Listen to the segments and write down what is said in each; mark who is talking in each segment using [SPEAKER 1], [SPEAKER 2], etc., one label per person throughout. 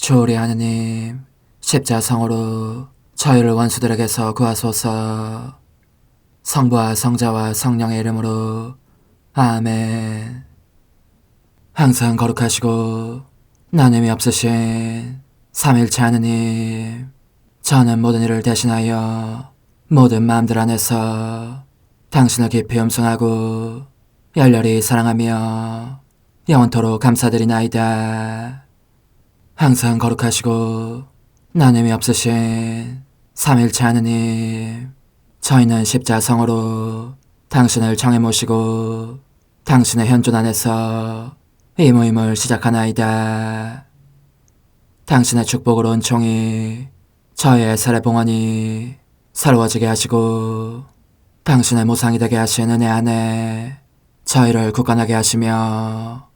[SPEAKER 1] 주오리 하느님, 십자성으로 저희를 원수들에게서 구하소서. 성부와 성자와 성령의 이름으로 아멘. 항상 거룩하시고 나눔이 없으신 삼일체 하느님, 저는 모든 일을 대신하여 모든 마음들 안에서 당신을 깊이 음성하고 열렬히 사랑하며 영원토록 감사드리나이다. 항상 거룩하시고 나눔이 없으신 삼일체 하느님, 저희는 십자성으로 당신을 정해 모시고 당신의 현존 안에서 이 모임을 시작하나이다. 당신의 축복으로 은총이 저희의 세례봉헌이 새로워지게 하시고 당신의 모상이 되게 하신 은혜 안에 저희를 굳건하게 하시며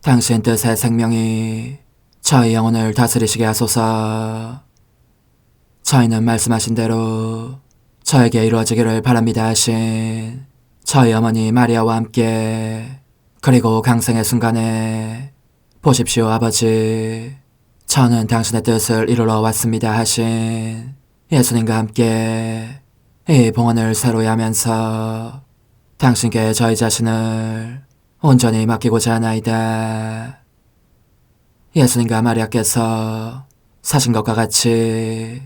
[SPEAKER 1] 당신 뜻의 생명이 저희 영혼을 다스리시게 하소서. 저희는 말씀하신 대로 저에게 이루어지기를 바랍니다 하신 저희 어머니 마리아와 함께, 그리고 강생의 순간에 보십시오 아버지, 저는 당신의 뜻을 이루러 왔습니다 하신 예수님과 함께 이 봉헌을 새로이 하면서 당신께 저희 자신을 온전히 맡기고자 하나이다. 예수님과 마리아께서 사신 것과 같이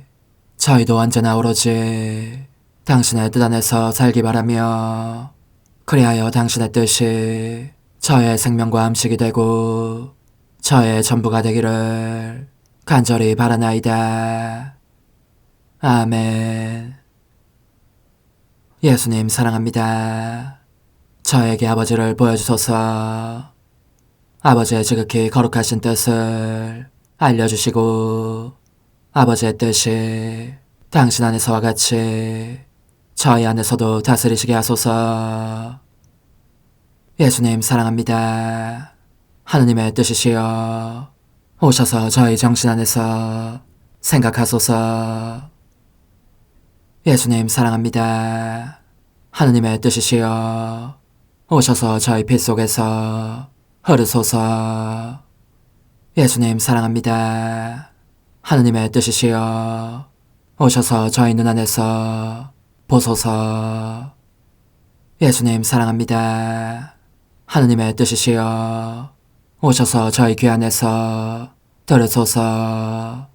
[SPEAKER 1] 저희도 언제나 오로지 당신의 뜻 안에서 살기 바라며, 그리하여 당신의 뜻이 저의 생명과 음식이 되고 저의 전부가 되기를 간절히 바라나이다. 아멘. 예수님 사랑합니다. 저에게 아버지를 보여주소서. 아버지의 지극히 거룩하신 뜻을 알려주시고 아버지의 뜻이 당신 안에서와 같이 저희 안에서도 다스리시게 하소서. 예수님 사랑합니다. 하느님의 뜻이시여 오셔서 저희 정신 안에서 생각하소서. 예수님 사랑합니다. 하느님의 뜻이시여 오셔서 저희 피 속에서 흐르소서. 예수님 사랑합니다. 하느님의 뜻이시여 오셔서 저희 눈 안에서 보소서. 예수님 사랑합니다. 하느님의 뜻이시여 오셔서 저희 귀 안에서 들으소서.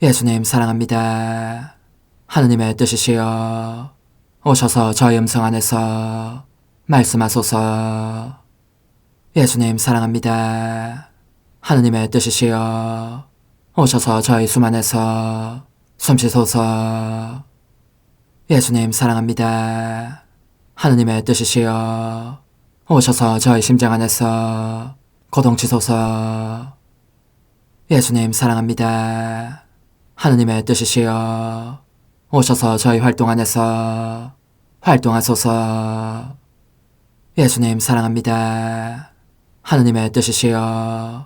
[SPEAKER 1] 예수님 사랑합니다. 하느님의 뜻이시여 오셔서 저희 음성 안에서 말씀하소서. 예수님 사랑합니다. 하느님의 뜻이시여 오셔서 저희 숨 안에서 숨쉬소서. 예수님 사랑합니다. 하느님의 뜻이시여 오셔서 저희 심장 안에서 고동치소서. 예수님 사랑합니다. 하느님의 뜻이시여 오셔서 저희 활동 안에서 활동하소서. 예수님 사랑합니다. 하느님의 뜻이시여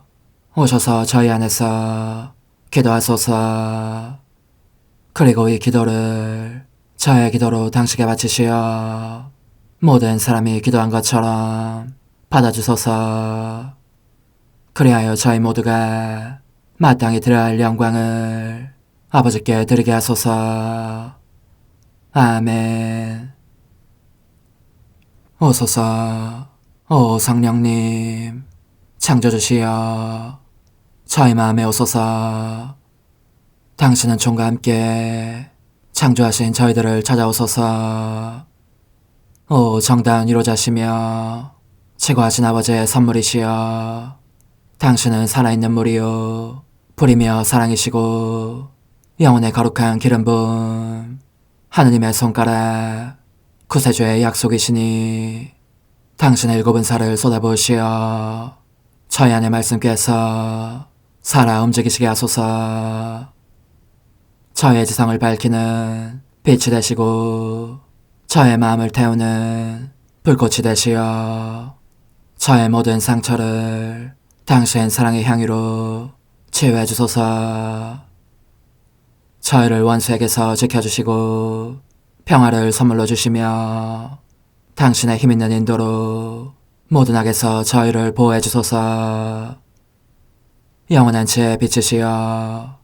[SPEAKER 1] 오셔서 저희 안에서 기도하소서. 그리고 이 기도를 저의 기도로 당신께 바치시어 모든 사람이 기도한 것처럼 받아주소서. 그리하여 저희 모두가 마땅히 드려야 할 영광을 아버지께 드리게 하소서. 아멘. 오소서. 오 성령님 창조주시여 저희 마음에 오소서. 당신은 총과 함께 창조하신 저희들을 찾아오소서. 오 정다운 위로자시며 최고하신 아버지의 선물이시여 당신은 살아있는 물이요 불이며 사랑이시고 영혼의 거룩한 기름 부음 하느님의 손가락 구세주의 약속이시니 당신의 일곱은 살을 쏟아부으시어 저희 안의 말씀께서 살아 움직이시게 하소서. 저의 지성을 밝히는 빛이 되시고 저의 마음을 태우는 불꽃이 되시어 저의 모든 상처를 당신 사랑의 향유로 치유해 주소서. 저희를 원수에게서 지켜주시고 평화를 선물로 주시며 당신의 힘있는 인도로 모든 악에서 저희를 보호해 주소서. 영원한 제 빛이시여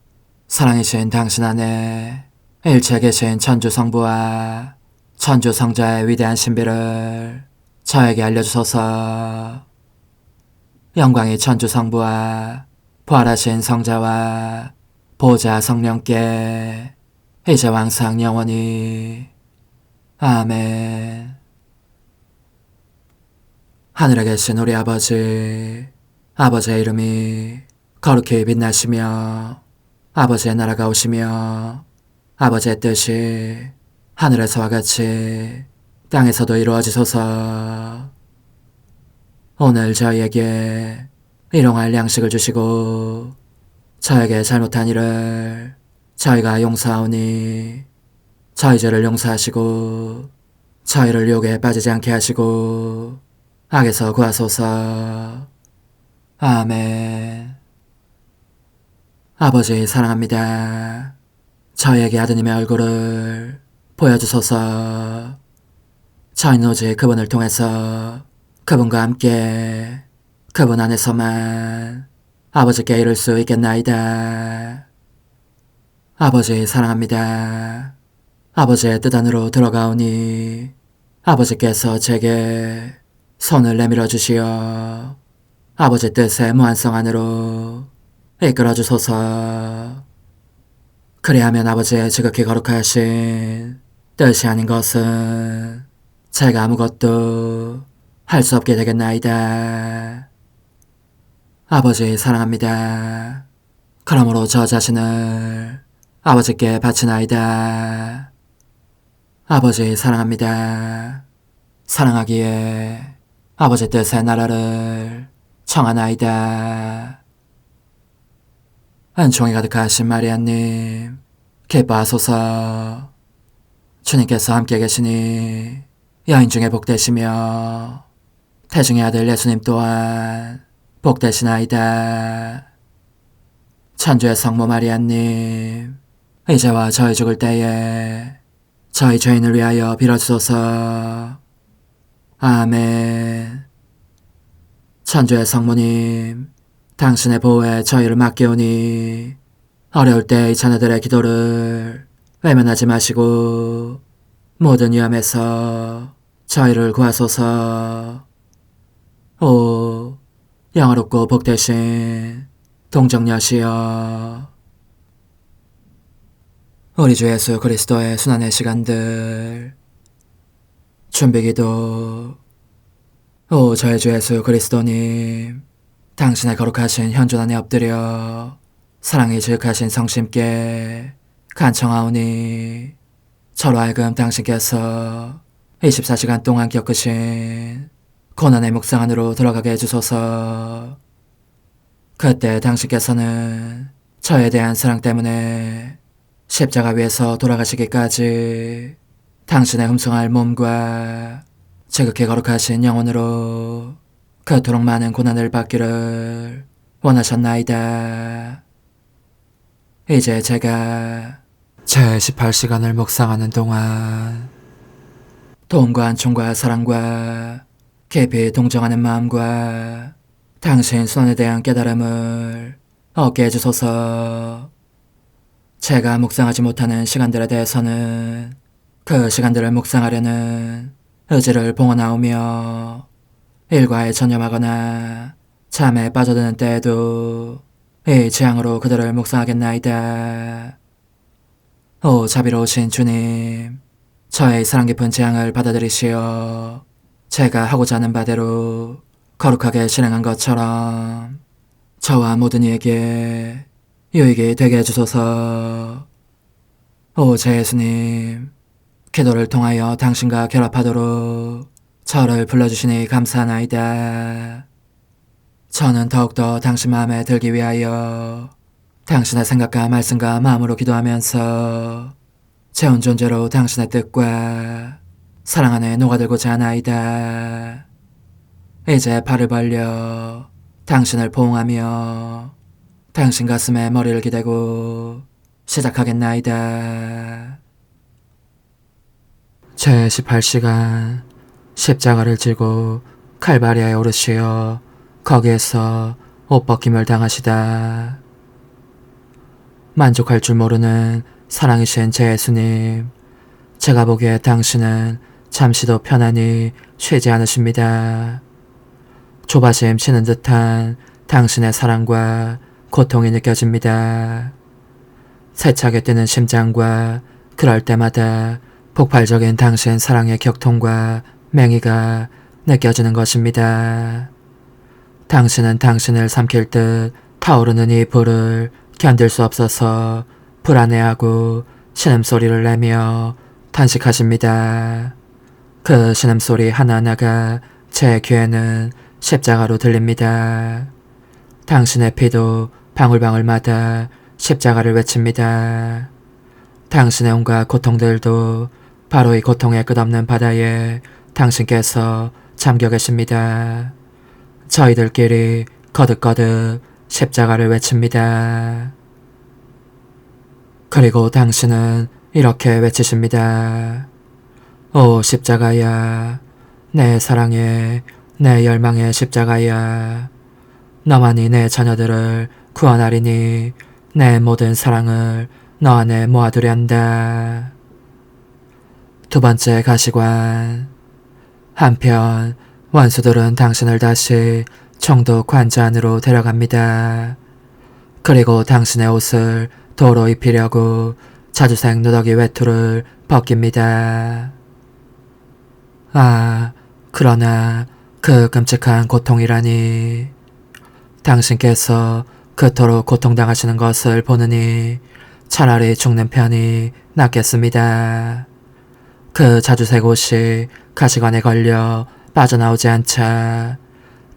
[SPEAKER 1] 사랑이신 당신 안에 일체 계신 천주 성부와 천주 성자의 위대한 신비를 저에게 알려주소서. 영광이 천주 성부와 부활하신 성자와 보좌 성령께 이제와 항상 영원히 아멘. 하늘에 계신 우리 아버지, 아버지의 이름이 거룩히 빛나시며 아버지의 나라가 오시며 아버지의 뜻이 하늘에서와 같이 땅에서도 이루어지소서. 오늘 저희에게 일용할 양식을 주시고 저에게 잘못한 일을 저희가 용서하오니 저희 죄를 용서하시고 저희를 유혹에 빠지지 않게 하시고 악에서 구하소서. 아멘. 아버지 사랑합니다. 저희에게 아드님의 얼굴을 보여주소서. 저희는 오직 그분을 통해서 그분과 함께 그분 안에서만 아버지께 이룰 수 있겠나이다. 아버지 사랑합니다. 아버지의 뜻 안으로 들어가오니 아버지께서 제게 손을 내밀어 주시어 아버지 뜻의 무한성 안으로 이끌어 주소서. 그리하면 아버지의 지극히 거룩하신 뜻이 아닌 것은 제가 아무것도 할 수 없게 되겠나이다. 아버지 사랑합니다. 그러므로 저 자신을 아버지께 바치나이다. 아버지 사랑합니다. 사랑하기에 아버지 뜻의 나라를 청하나이다. 은총이 가득하신 마리아님, 기뻐하소서. 주님께서 함께 계시니 여인 중에 복되시며 태중의 아들 예수님 또한 복되시나이다. 천주의 성모 마리아님, 이제와 저희 죽을 때에 저희 죄인을 위하여 빌어주소서. 아멘. 천주의 성모님, 당신의 보호에 저희를 맡기오니 어려울 때 이 자녀들의 기도를 외면하지 마시고 모든 위험에서 저희를 구하소서. 오, 영화롭고 복되신 동정녀시여, 우리 주 예수 그리스도의 순환의 시간들 준비기도. 오 저희 주 예수 그리스도님, 당신의 거룩하신 현존 안에 엎드려 사랑이 지극하신 성심께 간청하오니 저로 하여금 당신께서 24시간 동안 겪으신 고난의 묵상 안으로 들어가게 해주소서. 그때 당신께서는 저에 대한 사랑 때문에 십자가 위에서 돌아가시기까지 당신의 흠숭할 몸과 지극히 거룩하신 영혼으로 그토록 많은 고난을 받기를 원하셨나이다. 이제 제가 제 18시간을 묵상하는 동안 도움과 안총과 사랑과 깊이 동정하는 마음과 당신 손에 대한 깨달음을 얻게 해주소서. 제가 묵상하지 못하는 시간들에 대해서는 그 시간들을 묵상하려는 의지를 봉헌하오며 일과에 전념하거나 잠에 빠져드는 때에도 이 재앙으로 그들을 묵상하겠나이다. 오 자비로우신 주님, 저의 사랑 깊은 재앙을 받아들이시어 제가 하고자 하는 바대로 거룩하게 실행한 것처럼 저와 모든 이에게 유익이 되게 해주소서. 오 제 예수님, 기도를 통하여 당신과 결합하도록 저를 불러주시니 감사하나이다. 저는 더욱더 당신 마음에 들기 위하여 당신의 생각과 말씀과 마음으로 기도하면서 제 온 존재로 당신의 뜻과 사랑 안에 녹아들고자 하나이다. 이제 팔을 벌려 당신을 포옹하며 당신 가슴에 머리를 기대고 시작하겠나이다. 제 18시간 십자가를 지고 칼바리아에 오르시어 거기에서 옷벗김을 당하시다. 만족할 줄 모르는 사랑이신 제 예수님, 제가 보기에 당신은 잠시도 편안히 쉬지 않으십니다. 조바심 치는 듯한 당신의 사랑과 고통이 느껴집니다. 세차게 뛰는 심장과 그럴 때마다 폭발적인 당신 사랑의 격통과 맹의가 느껴지는 것입니다. 당신은 당신을 삼킬 듯 타오르는 이 불을 견딜 수 없어서 불안해하고 신음소리를 내며 탄식하십니다. 그 신음소리 하나하나가 제 귀에는 십자가로 들립니다. 당신의 피도 방울방울마다 십자가를 외칩니다. 당신의 온갖 고통들도 바로 이 고통의 끝없는 바다에 당신께서 잠겨 계십니다. 저희들끼리 거듭거듭 십자가를 외칩니다. 그리고 당신은 이렇게 외치십니다. 오 십자가야, 내 사랑의, 내 열망의 십자가야. 너만이 내 자녀들을 구원하리니 내 모든 사랑을 너 안에 모아두려 한다. 두 번째 가시관. 한편 원수들은 당신을 다시 총독 관저 안으로 데려갑니다. 그리고 당신의 옷을 도로 입히려고 자주색 누더기 외투를 벗깁니다. 아, 그러나 그 끔찍한 고통이라니. 당신께서 그토록 고통당하시는 것을 보느니 차라리 죽는 편이 낫겠습니다. 그 자주색 옷이 가시관에 걸려 빠져나오지 않자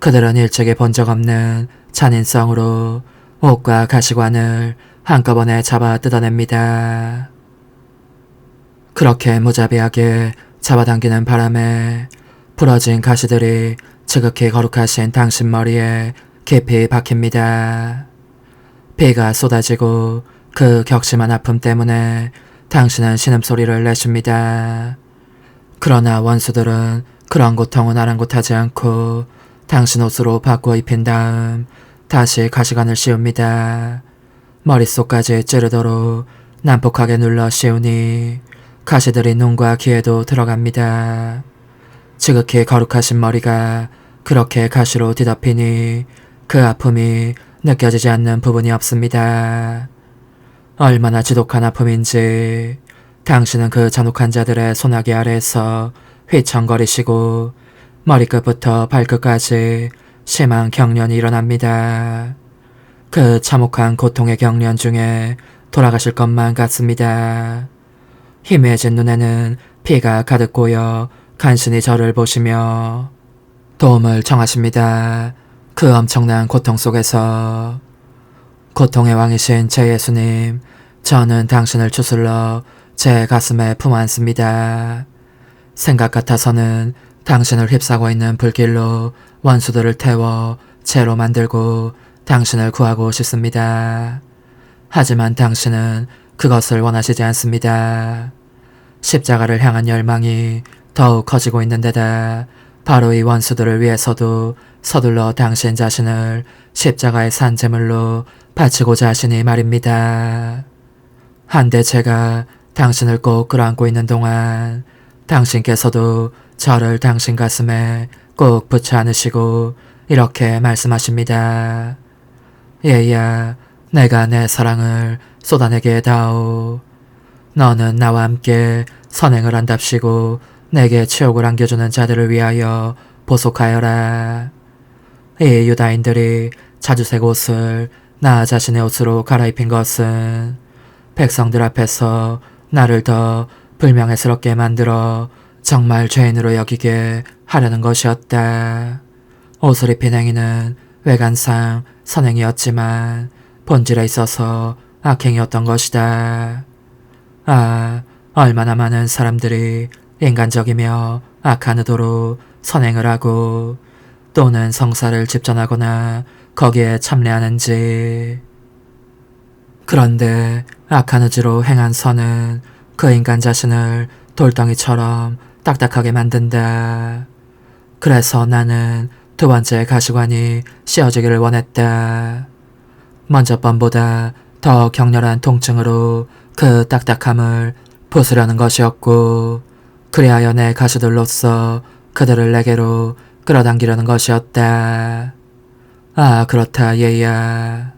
[SPEAKER 1] 그들은 일찍이 본 적 없는 잔인성으로 옷과 가시관을 한꺼번에 잡아 뜯어냅니다. 그렇게 무자비하게 잡아당기는 바람에 부러진 가시들이 지극히 거룩하신 당신 머리에 깊이 박힙니다. 피가 쏟아지고 그 격심한 아픔 때문에 당신은 신음소리를 내십니다. 그러나 원수들은 그런 고통은 아랑곳하지 않고 당신 옷으로 바꿔 입힌 다음 다시 가시관을 씌웁니다. 머릿속까지 찌르도록 난폭하게 눌러 씌우니 가시들이 눈과 귀에도 들어갑니다. 지극히 거룩하신 머리가 그렇게 가시로 뒤덮이니 그 아픔이 느껴지지 않는 부분이 없습니다. 얼마나 지독한 아픔인지 당신은 그 잔혹한 자들의 소나기 아래에서 휘청거리시고 머리끝부터 발끝까지 심한 경련이 일어납니다. 그 참혹한 고통의 경련 중에 돌아가실 것만 같습니다. 희미해진 눈에는 피가 가득 고여 간신히 저를 보시며 도움을 청하십니다. 그 엄청난 고통 속에서. 고통의 왕이신 제 예수님, 저는 당신을 추슬러 제 가슴에 품어안습니다. 생각 같아서는 당신을 휩싸고 있는 불길로 원수들을 태워 죄로 만들고 당신을 구하고 싶습니다. 하지만 당신은 그것을 원하시지 않습니다. 십자가를 향한 열망이 더욱 커지고 있는 데다 바로 이 원수들을 위해서도 서둘러 당신 자신을 십자가의 산제물로 바치고자 하시니 말입니다. 한데 제가 당신을 꼭 끌어안고 있는 동안 당신께서도 저를 당신 가슴에 꼭 붙여 안으시고 이렇게 말씀하십니다. 얘야, 내가 내 사랑을 쏟아내게 다오. 너는 나와 함께 선행을 한답시고 내게 치욕을 안겨주는 자들을 위하여 보속하여라. 이 유다인들이 자주색 옷을 나 자신의 옷으로 갈아입힌 것은 백성들 앞에서 나를 더 불명예스럽게 만들어 정말 죄인으로 여기게 하려는 것이었다. 옷을 입힌 행위는 외관상 선행이었지만 본질에 있어서 악행이었던 것이다. 아, 얼마나 많은 사람들이 인간적이며 악한 의도로 선행을 하고 또는 성사를 집전하거나 거기에 참여하는지. 그런데 악한 의지로 행한 선은 그 인간 자신을 돌덩이처럼 딱딱하게 만든다. 그래서 나는 두 번째 가시관이 씌어지기를 원했다. 먼저 번보다 더 격렬한 통증으로 그 딱딱함을 부수려는 것이었고, 그리하여 내 가시들로서 그들을 내게로 끌어당기려는 것이었다. 아, 그렇다 얘야.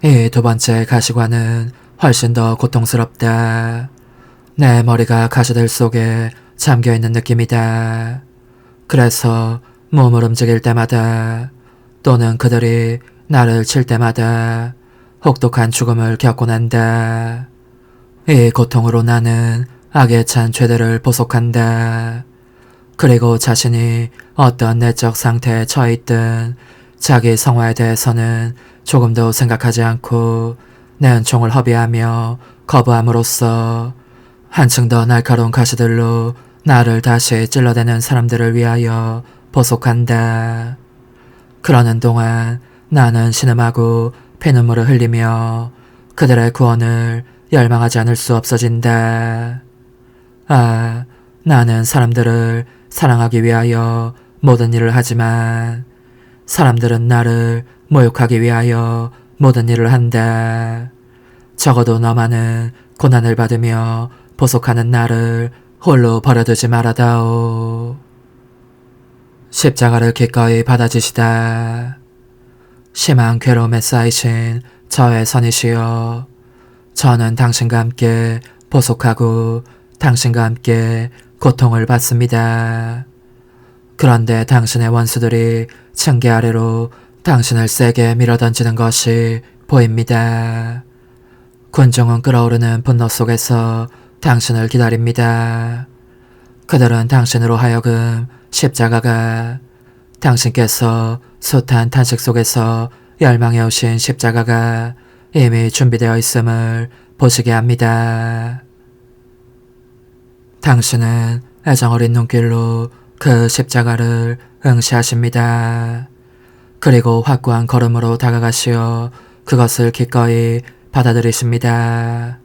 [SPEAKER 1] 이 두 번째 가시관은 훨씬 더 고통스럽다. 내 머리가 가시들 속에 잠겨있는 느낌이다. 그래서 몸을 움직일 때마다 또는 그들이 나를 칠 때마다 혹독한 죽음을 겪곤 한다. 이 고통으로 나는 악에 찬 죄들을 보속한다. 그리고 자신이 어떤 내적 상태에 처해있든 자기 성화에 대해서는 조금도 생각하지 않고 내 은총을 허비하며 거부함으로써 한층 더 날카로운 가시들로 나를 다시 찔러대는 사람들을 위하여 보속한다. 그러는 동안 나는 신음하고 피눈물을 흘리며 그들의 구원을 열망하지 않을 수 없어진다. 아, 나는 사람들을 사랑하기 위하여 모든 일을 하지만 사람들은 나를 모욕하기 위하여 모든 일을 한다. 적어도 너만은 고난을 받으며 보속하는 나를 홀로 버려두지 말아다오. 십자가를 기꺼이 받아주시다. 심한 괴로움에 쌓이신 저의 선이시여, 저는 당신과 함께 보속하고 당신과 함께 고통을 받습니다. 그런데 당신의 원수들이 층계 아래로 당신을 세게 밀어던지는 것이 보입니다. 군중은 끓어오르는 분노 속에서 당신을 기다립니다. 그들은 당신으로 하여금 십자가가, 당신께서 숱한 탄식 속에서 열망해 오신 십자가가 이미 준비되어 있음을 보시게 합니다. 당신은 애정어린 눈길로 그 십자가를 응시하십니다. 그리고 확고한 걸음으로 다가가시어 그것을 기꺼이 받아들이십니다.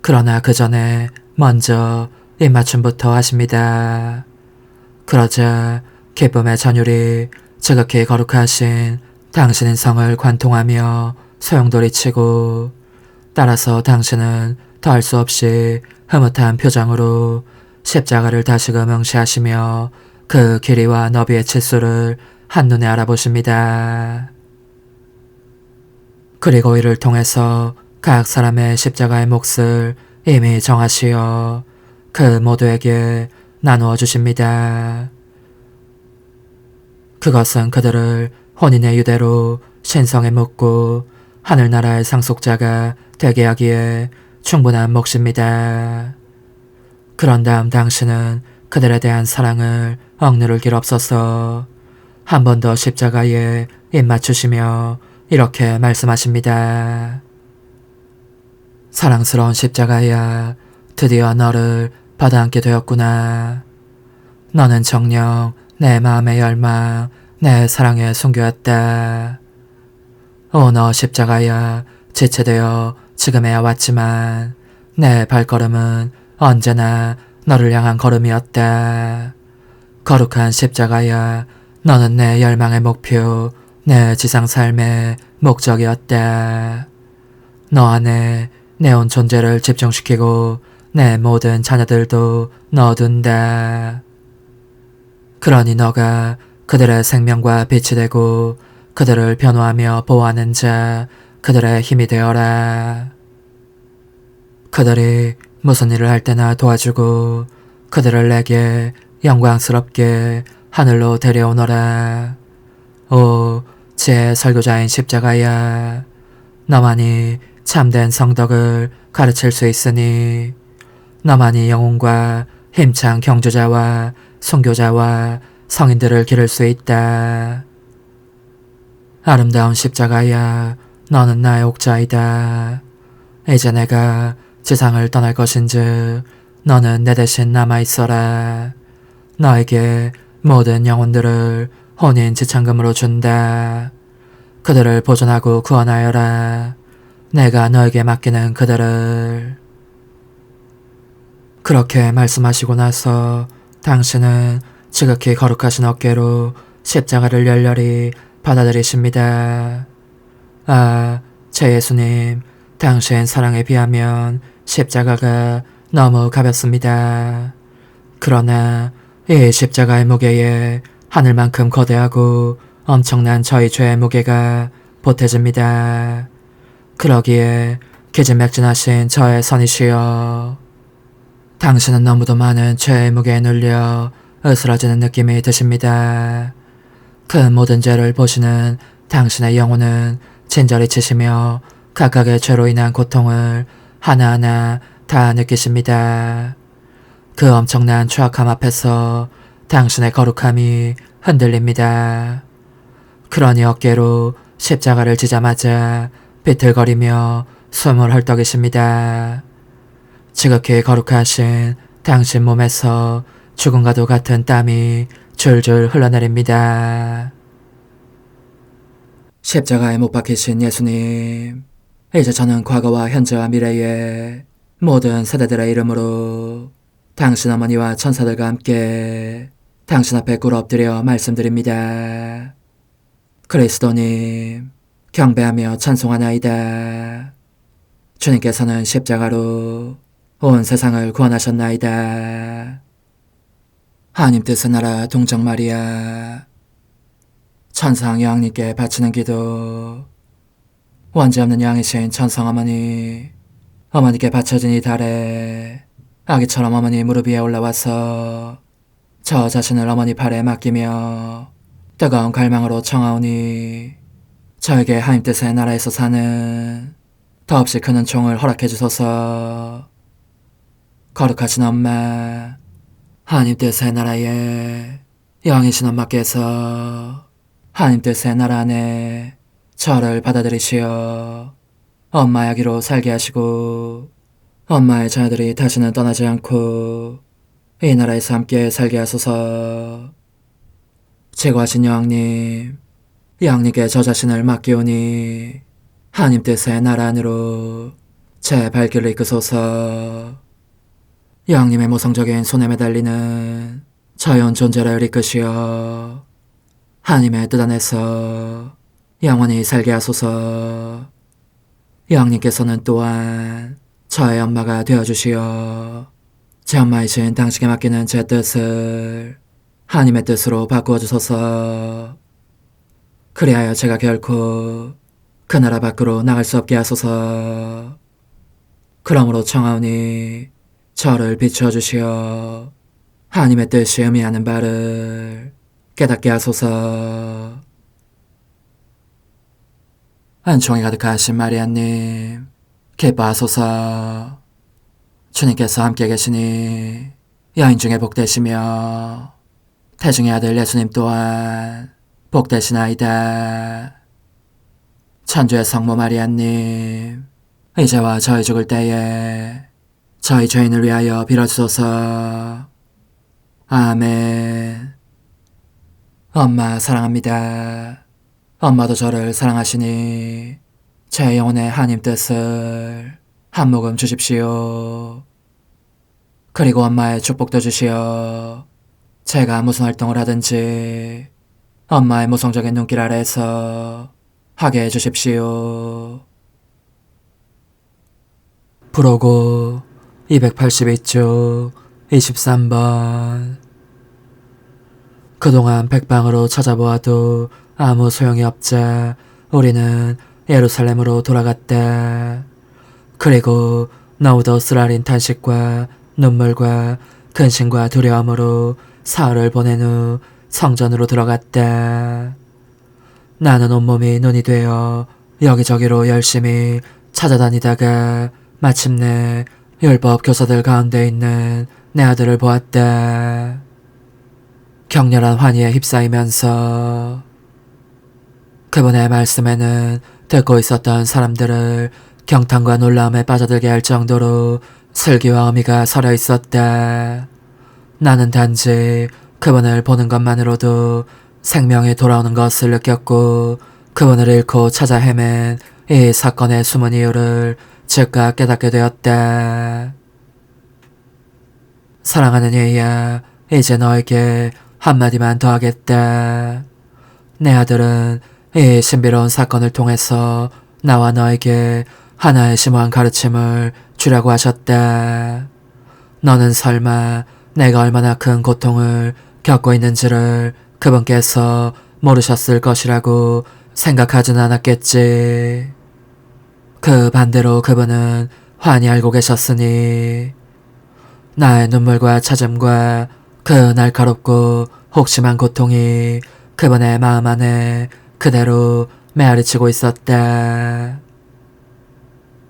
[SPEAKER 1] 그러나 그 전에 먼저 입맞춤부터 하십니다. 그러자 기쁨의 전율이 지극히 거룩하신 당신의 성을 관통하며 소용돌이치고, 따라서 당신은 더할 수 없이 흐뭇한 표정으로 십자가를 다시금 응시하시며 그 길이와 너비의 치수를 한눈에 알아보십니다. 그리고 이를 통해서 각 사람의 십자가의 몫을 이미 정하시어 그 모두에게 나누어 주십니다. 그것은 그들을 혼인의 유대로 신성에 묻고 하늘나라의 상속자가 되게 하기에 충분한 몫입니다. 그런 다음 당신은 그들에 대한 사랑을 억누를 길 없어서 한 번 더 십자가에 입맞추시며 이렇게 말씀하십니다. 사랑스러운 십자가야, 드디어 너를 받아안게 되었구나. 너는 정녕 내 마음의 열망, 내 사랑의 순교였다. 오, 너 십자가야, 지체되어 지금에야 왔지만 내 발걸음은 언제나 너를 향한 걸음이었다. 거룩한 십자가야, 너는 내 열망의 목표, 내 지상삶의 목적이었다. 너 안에 내 온 존재를 집중시키고 내 모든 자녀들도 넣어둔다. 그러니 너가 그들의 생명과 빛이 되고 그들을 변호하며 보호하는 자, 그들의 힘이 되어라. 그들이 무슨 일을 할 때나 도와주고 그들을 내게 영광스럽게 하늘로 데려오너라. 오, 제 설교자인 십자가야, 너만이 참된 성덕을 가르칠 수 있으니 너만이 영혼과 힘찬 경주자와 순교자와 성인들을 기를 수 있다. 아름다운 십자가야, 너는 나의 옥자이다. 이제 내가 지상을 떠날 것인즉 너는 내 대신 남아있어라. 너에게 모든 영혼들을 혼인 지참금으로 준다. 그들을 보존하고 구원하여라. 내가 너에게 맡기는 그들을. 그렇게 말씀하시고 나서 당신은 지극히 거룩하신 어깨로 십자가를 열렬히 받아들이십니다. 아, 제 예수님, 당신 사랑에 비하면 십자가가 너무 가볍습니다. 그러나 이 십자가의 무게에 하늘만큼 거대하고 엄청난 저희 죄의 무게가 보태집니다. 그러기에 기진맥진하신 저의 선이시여, 당신은 너무도 많은 죄의 무게에 눌려 으스러지는 느낌이 드십니다. 그 모든 죄를 보시는 당신의 영혼은 진저리 치시며 각각의 죄로 인한 고통을 하나하나 다 느끼십니다. 그 엄청난 추악함 앞에서 당신의 거룩함이 흔들립니다. 그러니 어깨로 십자가를 지자마자 비틀거리며 숨을 헐떡이십니다. 지극히 거룩하신 당신 몸에서 죽음과도 같은 땀이 줄줄 흘러내립니다. 십자가에 못 박히신 예수님, 이제 저는 과거와 현재와 미래의 모든 세대들의 이름으로 당신 어머니와 천사들과 함께 당신 앞에 꿇어 엎드려 말씀드립니다. 그리스도님, 경배하며 찬송하나이다. 주님께서는 십자가로 온 세상을 구원하셨나이다. 하나님 뜻의 나라 동정 마리아, 천상 여왕님께 바치는 기도. 원죄 없는 여왕이신 천상 어머니, 어머니께 바쳐진 이 달에 아기처럼 어머니 무릎 위에 올라와서 저 자신을 어머니 팔에 맡기며 뜨거운 갈망으로 청하오니 저에게 하나님 뜻의 나라에서 사는 더없이 큰 은총을 허락해 주소서. 거룩하신 엄마, 하나님 뜻의 나라에 영이신 엄마께서 하나님 뜻의 나라 안에 저를 받아들이시어 엄마 아기로 살게 하시고 엄마의 자녀들이 다시는 떠나지 않고 이 나라에서 함께 살게 하소서. 제거하신 여왕님, 여왕님께 저 자신을 맡기오니 하나님 뜻의 나라 안으로 제 발길을 이끄소서. 여왕님의 모성적인 손에 매달리는 자연 존재를 이끄시어 하나님의 뜻 안에서 영원히 살게 하소서. 여왕님께서는 또한 저의 엄마가 되어주시어 제 엄마이신 당신께 맡기는 제 뜻을 하나님의 뜻으로 바꾸어 주소서. 그리하여 제가 결코 그 나라 밖으로 나갈 수 없게 하소서. 그러므로 청하오니 저를 비추어 주시어 하나님의 뜻이 의미하는 바를 깨닫게 하소서. 은총이 가득하신 마리아님, 기뻐하소서. 주님께서 함께 계시니 여인 중에 복되시며 태중의 아들 예수님 또한 복되시나이다. 천주의 성모 마리아님, 이제와 저희 죽을 때에 저희 죄인을 위하여 빌어주소서. 아멘. 엄마 사랑합니다. 엄마도 저를 사랑하시니 제 영혼의 하나님 뜻을 한 모금 주십시오. 그리고 엄마의 축복도 주시어 제가 무슨 활동을 하든지 엄마의 모성적인 눈길 아래에서 하게 해주십시오. 부로고 282쪽 23번. 그동안 백방으로 찾아보아도 아무 소용이 없자 우리는 예루살렘으로 돌아갔다. 그리고 너무도 쓰라린 탄식과 눈물과 근심과 두려움으로 사흘을 보낸 후 성전으로 들어갔다. 나는 온몸이 눈이 되어 여기저기로 열심히 찾아다니다가 마침내 율법 교사들 가운데 있는 내 아들을 보았다. 격렬한 환희에 휩싸이면서 그분의 말씀에는 듣고 있었던 사람들을 경탄과 놀라움에 빠져들게 할 정도로 슬기와 어미가 서려 있었다. 나는 단지 그분을 보는 것만으로도 생명이 돌아오는 것을 느꼈고 그분을 잃고 찾아 헤맨 이 사건의 숨은 이유를 즉각 깨닫게 되었다. 사랑하는 예야, 이제 너에게 한마디만 더 하겠다. 내 아들은 이 신비로운 사건을 통해서 나와 너에게 하나의 심오한 가르침을 주려고 하셨다. 너는 설마 내가 얼마나 큰 고통을 겪고 있는지를 그분께서 모르셨을 것이라고 생각하진 않았겠지. 그 반대로 그분은 환히 알고 계셨으니 나의 눈물과 찾음과 그 날카롭고 혹심한 고통이 그분의 마음 안에 그대로 메아리치고 있었다.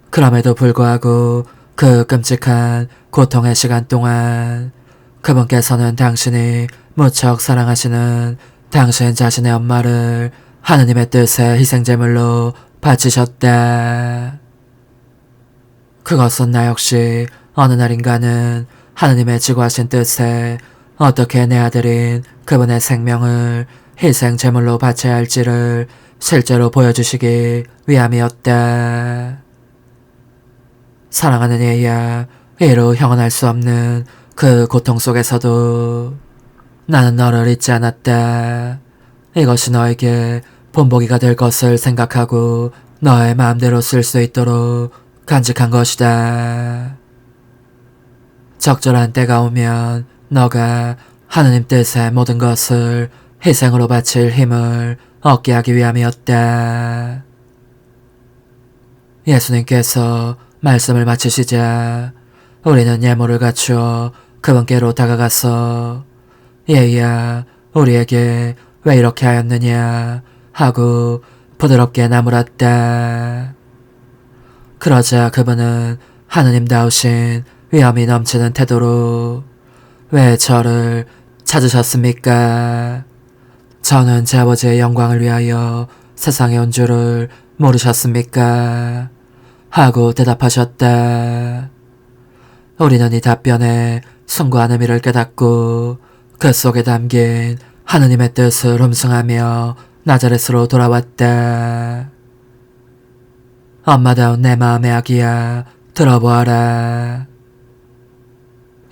[SPEAKER 1] 그럼에도 불구하고 그 끔찍한 고통의 시간 동안 그분께서는 당신이 무척 사랑하시는 당신 자신의 엄마를 하느님의 뜻의 희생제물로 바치셨다. 그것은 나 역시 어느 날인가는 하느님의 지구하신 뜻에 어떻게 내 아들인 그분의 생명을 희생제물로 바쳐야 할지를 실제로 보여주시기 위함이었다. 사랑하는 얘야, 이루 형언할 수 없는 그 고통 속에서도 나는 너를 잊지 않았다. 이것이 너에게 본보기가 될 것을 생각하고 너의 마음대로 쓸 수 있도록 간직한 것이다. 적절한 때가 오면 너가 하느님 뜻의 모든 것을 희생으로 바칠 힘을 얻게 하기 위함이었다. 예수님께서 말씀을 마치시자 우리는 예물을 갖추어 그분께로 다가가서 얘야, 우리에게 왜 이렇게 하였느냐 하고 부드럽게 나무랐다. 그러자 그분은 하느님다우신 위엄이 넘치는 태도로 왜 저를 찾으셨습니까? 저는 제 아버지의 영광을 위하여 세상에 온 줄을 모르셨습니까? 하고 대답하셨다. 우리는 이 답변에 숭고한 의미를 깨닫고 그 속에 담긴 하느님의 뜻을 음승하며 나자렛으로 돌아왔다. 엄마다운 내 마음의 아기야, 들어보아라.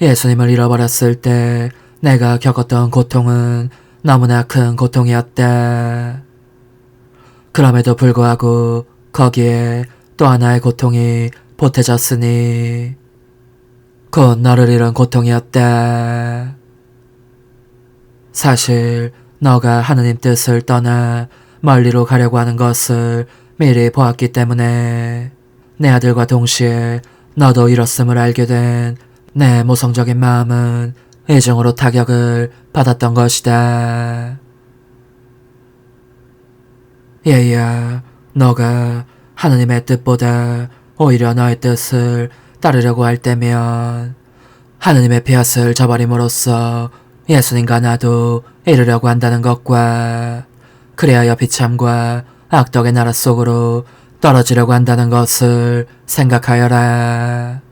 [SPEAKER 1] 예수님을 잃어버렸을 때 내가 겪었던 고통은 너무나 큰 고통이었다. 그럼에도 불구하고 거기에 또 하나의 고통이 보태졌으니 곧 너를 잃은 고통이었다. 사실 너가 하느님 뜻을 떠나 멀리로 가려고 하는 것을 미리 보았기 때문에 내 아들과 동시에 너도 잃었음을 알게 된 내 모성적인 마음은 이중으로 타격을 받았던 것이다. 얘야, 너가 하느님의 뜻보다 오히려 너의 뜻을 따르려고 할 때면 하느님의 폐허을 저버림으로써 예수님과 나도 이르려고 한다는 것과 그리하여 비참과 악덕의 나라 속으로 떨어지려고 한다는 것을 생각하여라.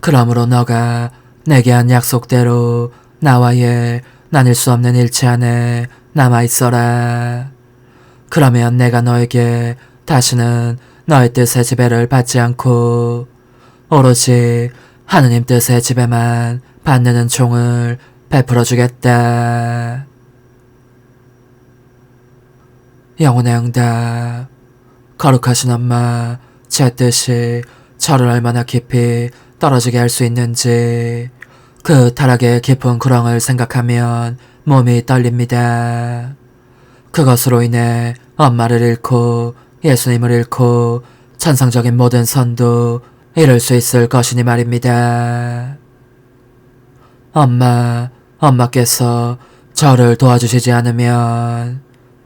[SPEAKER 1] 그러므로 너가 내게 한 약속대로 나와의 나뉠 수 없는 일체 안에 남아있어라. 그러면 내가 너에게 다시는 너의 뜻의 지배를 받지 않고 오로지 하느님 뜻의 지배만 받는 은총을 베풀어 주겠다. 영혼의 응답. 거룩하신 엄마, 제 뜻이 저를 얼마나 깊이 떨어지게 할 수 있는지 그 타락의 깊은 구렁을 생각하면 몸이 떨립니다. 그것으로 인해 엄마를 잃고 예수님을 잃고 천상적인 모든 선도 이룰 수 있을 것이니 말입니다. 엄마께서 저를 도와주시지 않으면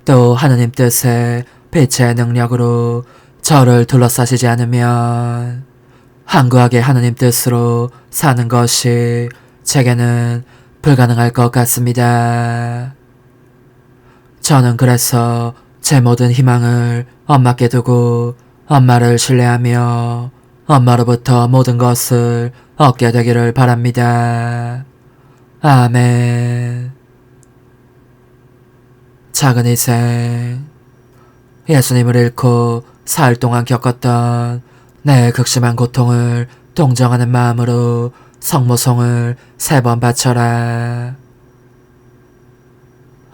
[SPEAKER 1] 또 하느님 뜻의 빛의 능력으로 저를 둘러싸시지 않으면 한구하게 하느님 뜻으로 사는 것이 제게는 불가능할 것 같습니다. 저는 그래서 제 모든 희망을 엄마께 두고 엄마를 신뢰하며 엄마로부터 모든 것을 얻게 되기를 바랍니다. 아멘. 작은 희생. 예수님을 잃고 사흘 동안 겪었던 내 극심한 고통을 동정하는 마음으로 성모송을 3번 바쳐라.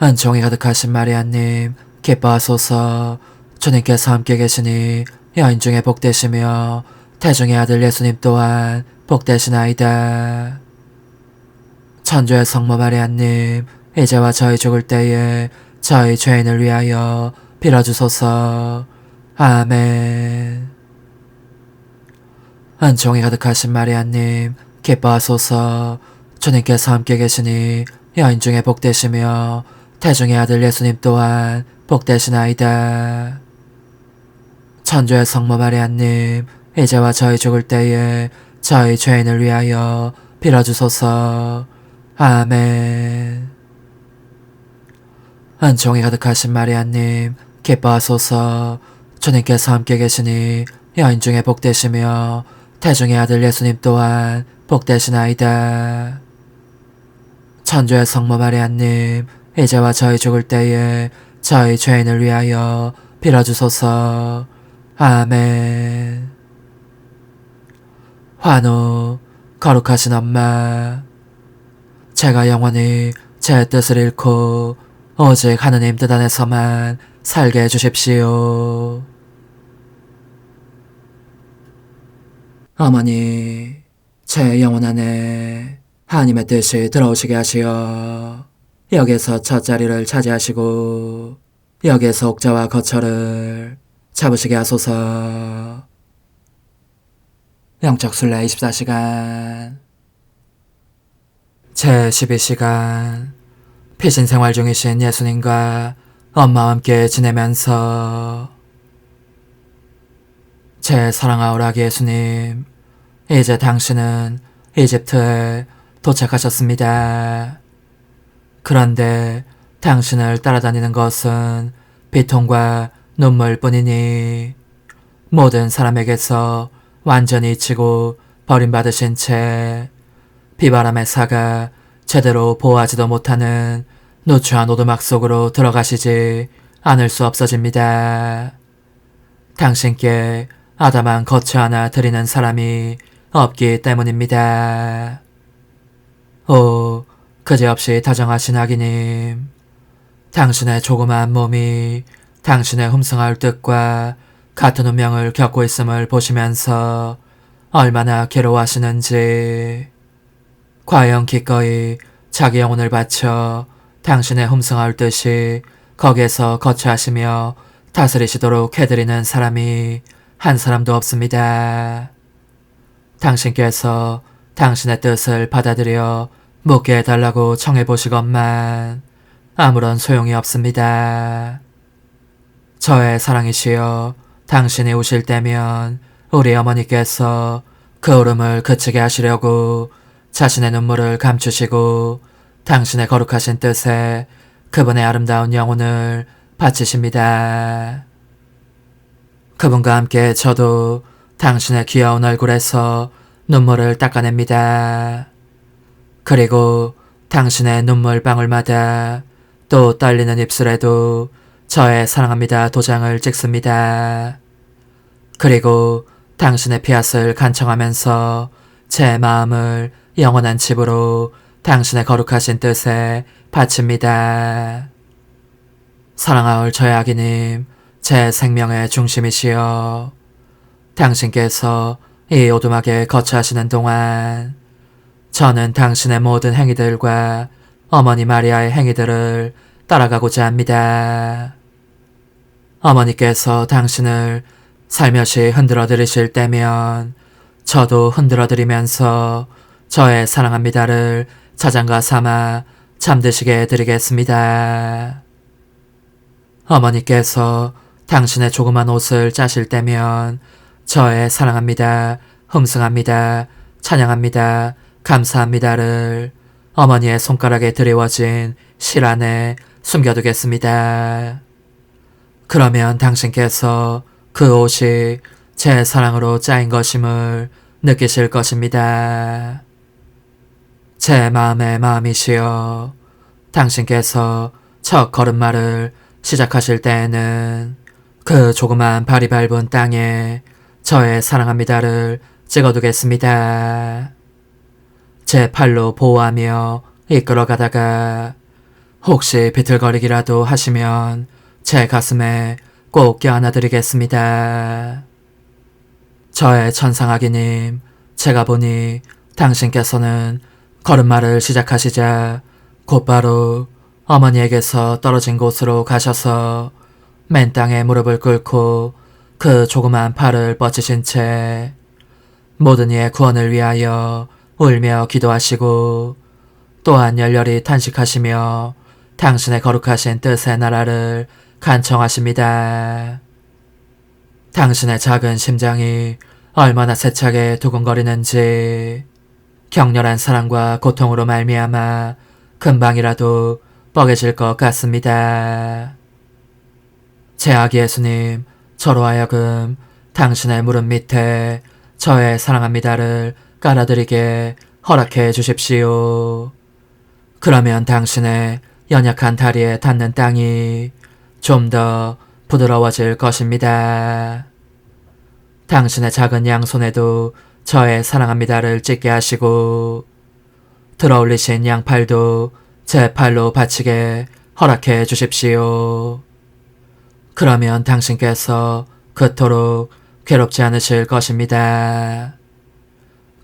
[SPEAKER 1] 은총이 가득하신 마리아님, 기뻐하소서. 주님께서 함께 계시니 여인 중에 복되시며 태중의 아들 예수님 또한 복되시나이다. 천주의 성모 마리아님, 이제와 저희 죽을 때에 저희 죄인을 위하여 빌어주소서. 아멘. 은총이 가득하신 마리아님, 기뻐하소서. 주님께서 함께 계시니 여인 중에 복되시며 태중의 아들 예수님 또한 복되시나이다. 천주의 성모 마리아님, 이제와 저희 죽을 때에 저희 죄인을 위하여 빌어주소서. 아멘. 은총이 가득하신 마리아님, 기뻐하소서. 주님께서 함께 계시니 여인 중에 복되시며 태중의 아들 예수님 또한 복되시나이다. 천주의 성모 마리아님, 이제와 저희 죽을 때에 저희 죄인을 위하여 빌어주소서. 아멘. 환호, 거룩하신 엄마, 제가 영원히 제 뜻을 잃고 오직 하느님 뜻 안에서만 살게 해주십시오. 어머니, 제 영혼 안에 하나님의 뜻이 들어오시게 하시어 여기에서 첫 자리를 차지하시고 여기에서 옥자와 거처를 잡으시게 하소서. 영적 순례 24시간 제12시간 피신 생활 중이신 예수님과 엄마와 함께 지내면서 제 사랑하오라 아기 예수님, 이제 당신은 이집트에 도착하셨습니다. 그런데 당신을 따라다니는 것은 비통과 눈물뿐이니 모든 사람에게서 완전히 잊히고 버림받으신 채 비바람의 사가 제대로 보호하지도 못하는 누추한 오두막 속으로 들어가시지 않을 수 없어집니다. 당신께 아담한 거처 하나 드리는 사람이 없기 때문입니다. 오, 그지없이 다정하신 아기님, 당신의 조그마한 몸이 당신의 흠숭할 뜻과 같은 운명을 겪고 있음을 보시면서 얼마나 괴로워하시는지, 과연 기꺼이 자기 영혼을 바쳐 당신의 흠숭할 뜻이 거기에서 거처하시며 다스리시도록 해드리는 사람이 한 사람도 없습니다. 당신께서 당신의 뜻을 받아들여 묻게 해달라고 청해보시건만 아무런 소용이 없습니다. 저의 사랑이시여, 당신이 우실 때면 우리 어머니께서 그 울음을 그치게 하시려고 자신의 눈물을 감추시고 당신의 거룩하신 뜻에 그분의 아름다운 영혼을 바치십니다. 그분과 함께 저도 당신의 귀여운 얼굴에서 눈물을 닦아냅니다. 그리고 당신의 눈물 방울마다 또 떨리는 입술에도 저의 사랑합니다 도장을 찍습니다. 그리고 당신의 피앗을 간청하면서 제 마음을 영원한 집으로 당신의 거룩하신 뜻에 바칩니다. 사랑하올 저의 아기님, 제 생명의 중심이시여, 당신께서 이 오두막에 거처하시는 동안 저는 당신의 모든 행위들과 어머니 마리아의 행위들을 따라가고자 합니다. 어머니께서 당신을 살며시 흔들어 드리실 때면 저도 흔들어 드리면서 저의 사랑합니다를 자장가 삼아 잠드시게 해드리겠습니다. 어머니께서 당신의 조그만 옷을 짜실 때면 저의 사랑합니다, 흠숭합니다, 찬양합니다, 감사합니다를 어머니의 손가락에 드리워진 실 안에 숨겨두겠습니다. 그러면 당신께서 그 옷이 제 사랑으로 짜인 것임을 느끼실 것입니다. 제 마음의 마음이시여, 당신께서 첫 걸음마를 시작하실 때에는 그 조그만 발이 밟은 땅에 저의 사랑합니다를 찍어두겠습니다. 제 팔로 보호하며 이끌어가다가 혹시 비틀거리기라도 하시면 제 가슴에 꼭 껴안아드리겠습니다. 저의 천상아기님, 제가 보니 당신께서는 걸음마를 시작하시자 곧바로 어머니에게서 떨어진 곳으로 가셔서 맨 땅에 무릎을 꿇고 그 조그만 팔을 뻗치신 채 모든 이의 구원을 위하여 울며 기도하시고 또한 열렬히 탄식하시며 당신의 거룩하신 뜻의 나라를 간청하십니다. 당신의 작은 심장이 얼마나 세차게 두근거리는지 격렬한 사랑과 고통으로 말미암아 금방이라도 뻐개질 것 같습니다. 제 아기 예수님, 저로 하여금 당신의 무릎 밑에 저의 사랑합니다를 깔아드리게 허락해 주십시오. 그러면 당신의 연약한 다리에 닿는 땅이 좀 더 부드러워질 것입니다. 당신의 작은 양손에도 저의 사랑합니다를 찍게 하시고 들어올리신 양팔도 제 팔로 받치게 허락해 주십시오. 그러면 당신께서 그토록 괴롭지 않으실 것입니다.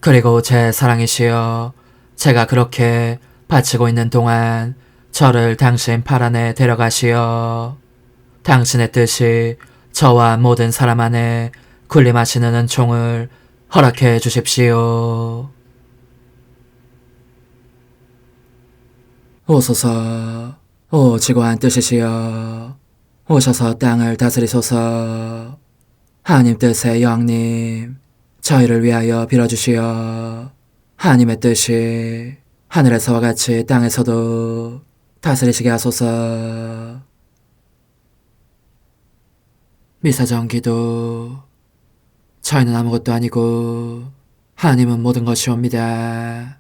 [SPEAKER 1] 그리고 제 사랑이시여, 제가 그렇게 바치고 있는 동안 저를 당신 팔 안에 데려가시어 당신의 뜻이 저와 모든 사람 안에 군림하시는 은총을 허락해 주십시오. 오소서, 오 지고한 뜻이시여, 오셔서 땅을 다스리소서. 하나님 뜻의 여왕님, 저희를 위하여 빌어주시어 하나님의 뜻이 하늘에서와 같이 땅에서도 다스리시게 하소서. 미사정 기도. 저희는 아무것도 아니고 하나님은 모든 것이옵니다.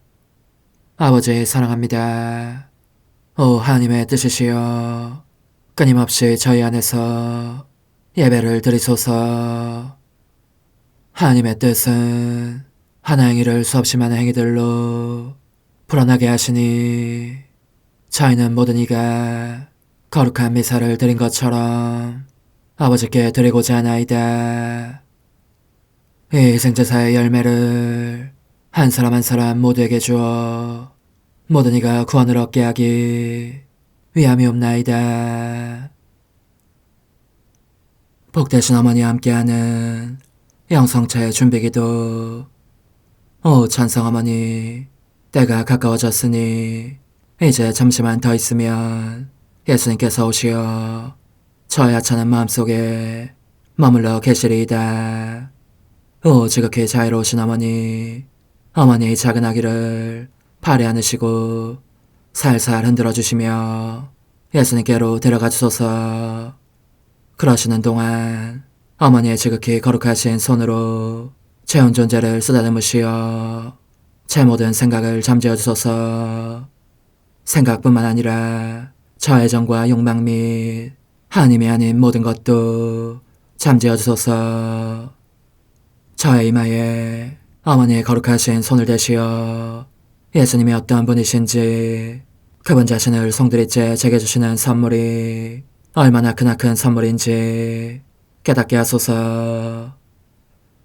[SPEAKER 1] 아버지 사랑합니다. 오 하나님의 뜻이시여, 끊임없이 저희 안에서 예배를 드리소서. 하나님의 뜻은 하나 행위를 수없이 많은 행위들로 불어나게 하시니 저희는 모든 이가 거룩한 미사를 드린 것처럼 아버지께 드리고자 하나이다. 이 희생제사의 열매를 한 사람 한 사람 모두에게 주어 모든 이가 구원을 얻게 하기 위함이옵나이다. 복되신 어머니와 함께하는 영성차의 준비기도. 오 찬성어머니, 때가 가까워졌으니 이제 잠시만 더 있으면 예수님께서 오시어 저의 하찮은 마음속에 머물러 계시리이다. 오 지극히 자유로우신 어머니, 어머니의 작은 아기를 팔에 안으시고 살살 흔들어 주시며 예수님께로 데려가 주소서. 그러시는 동안 어머니의 지극히 거룩하신 손으로 제 온 존재를 쓰다듬으시어 제 모든 생각을 잠재워 주소서. 생각뿐만 아니라 저의 정과 욕망 및 하나님이 아닌 모든 것도 잠재워 주소서. 저의 이마에 어머니의 거룩하신 손을 대시어 예수님이 어떤 분이신지, 그분 자신을 송두리째 제게 주시는 선물이 얼마나 크나큰 선물인지 깨닫게 하소서.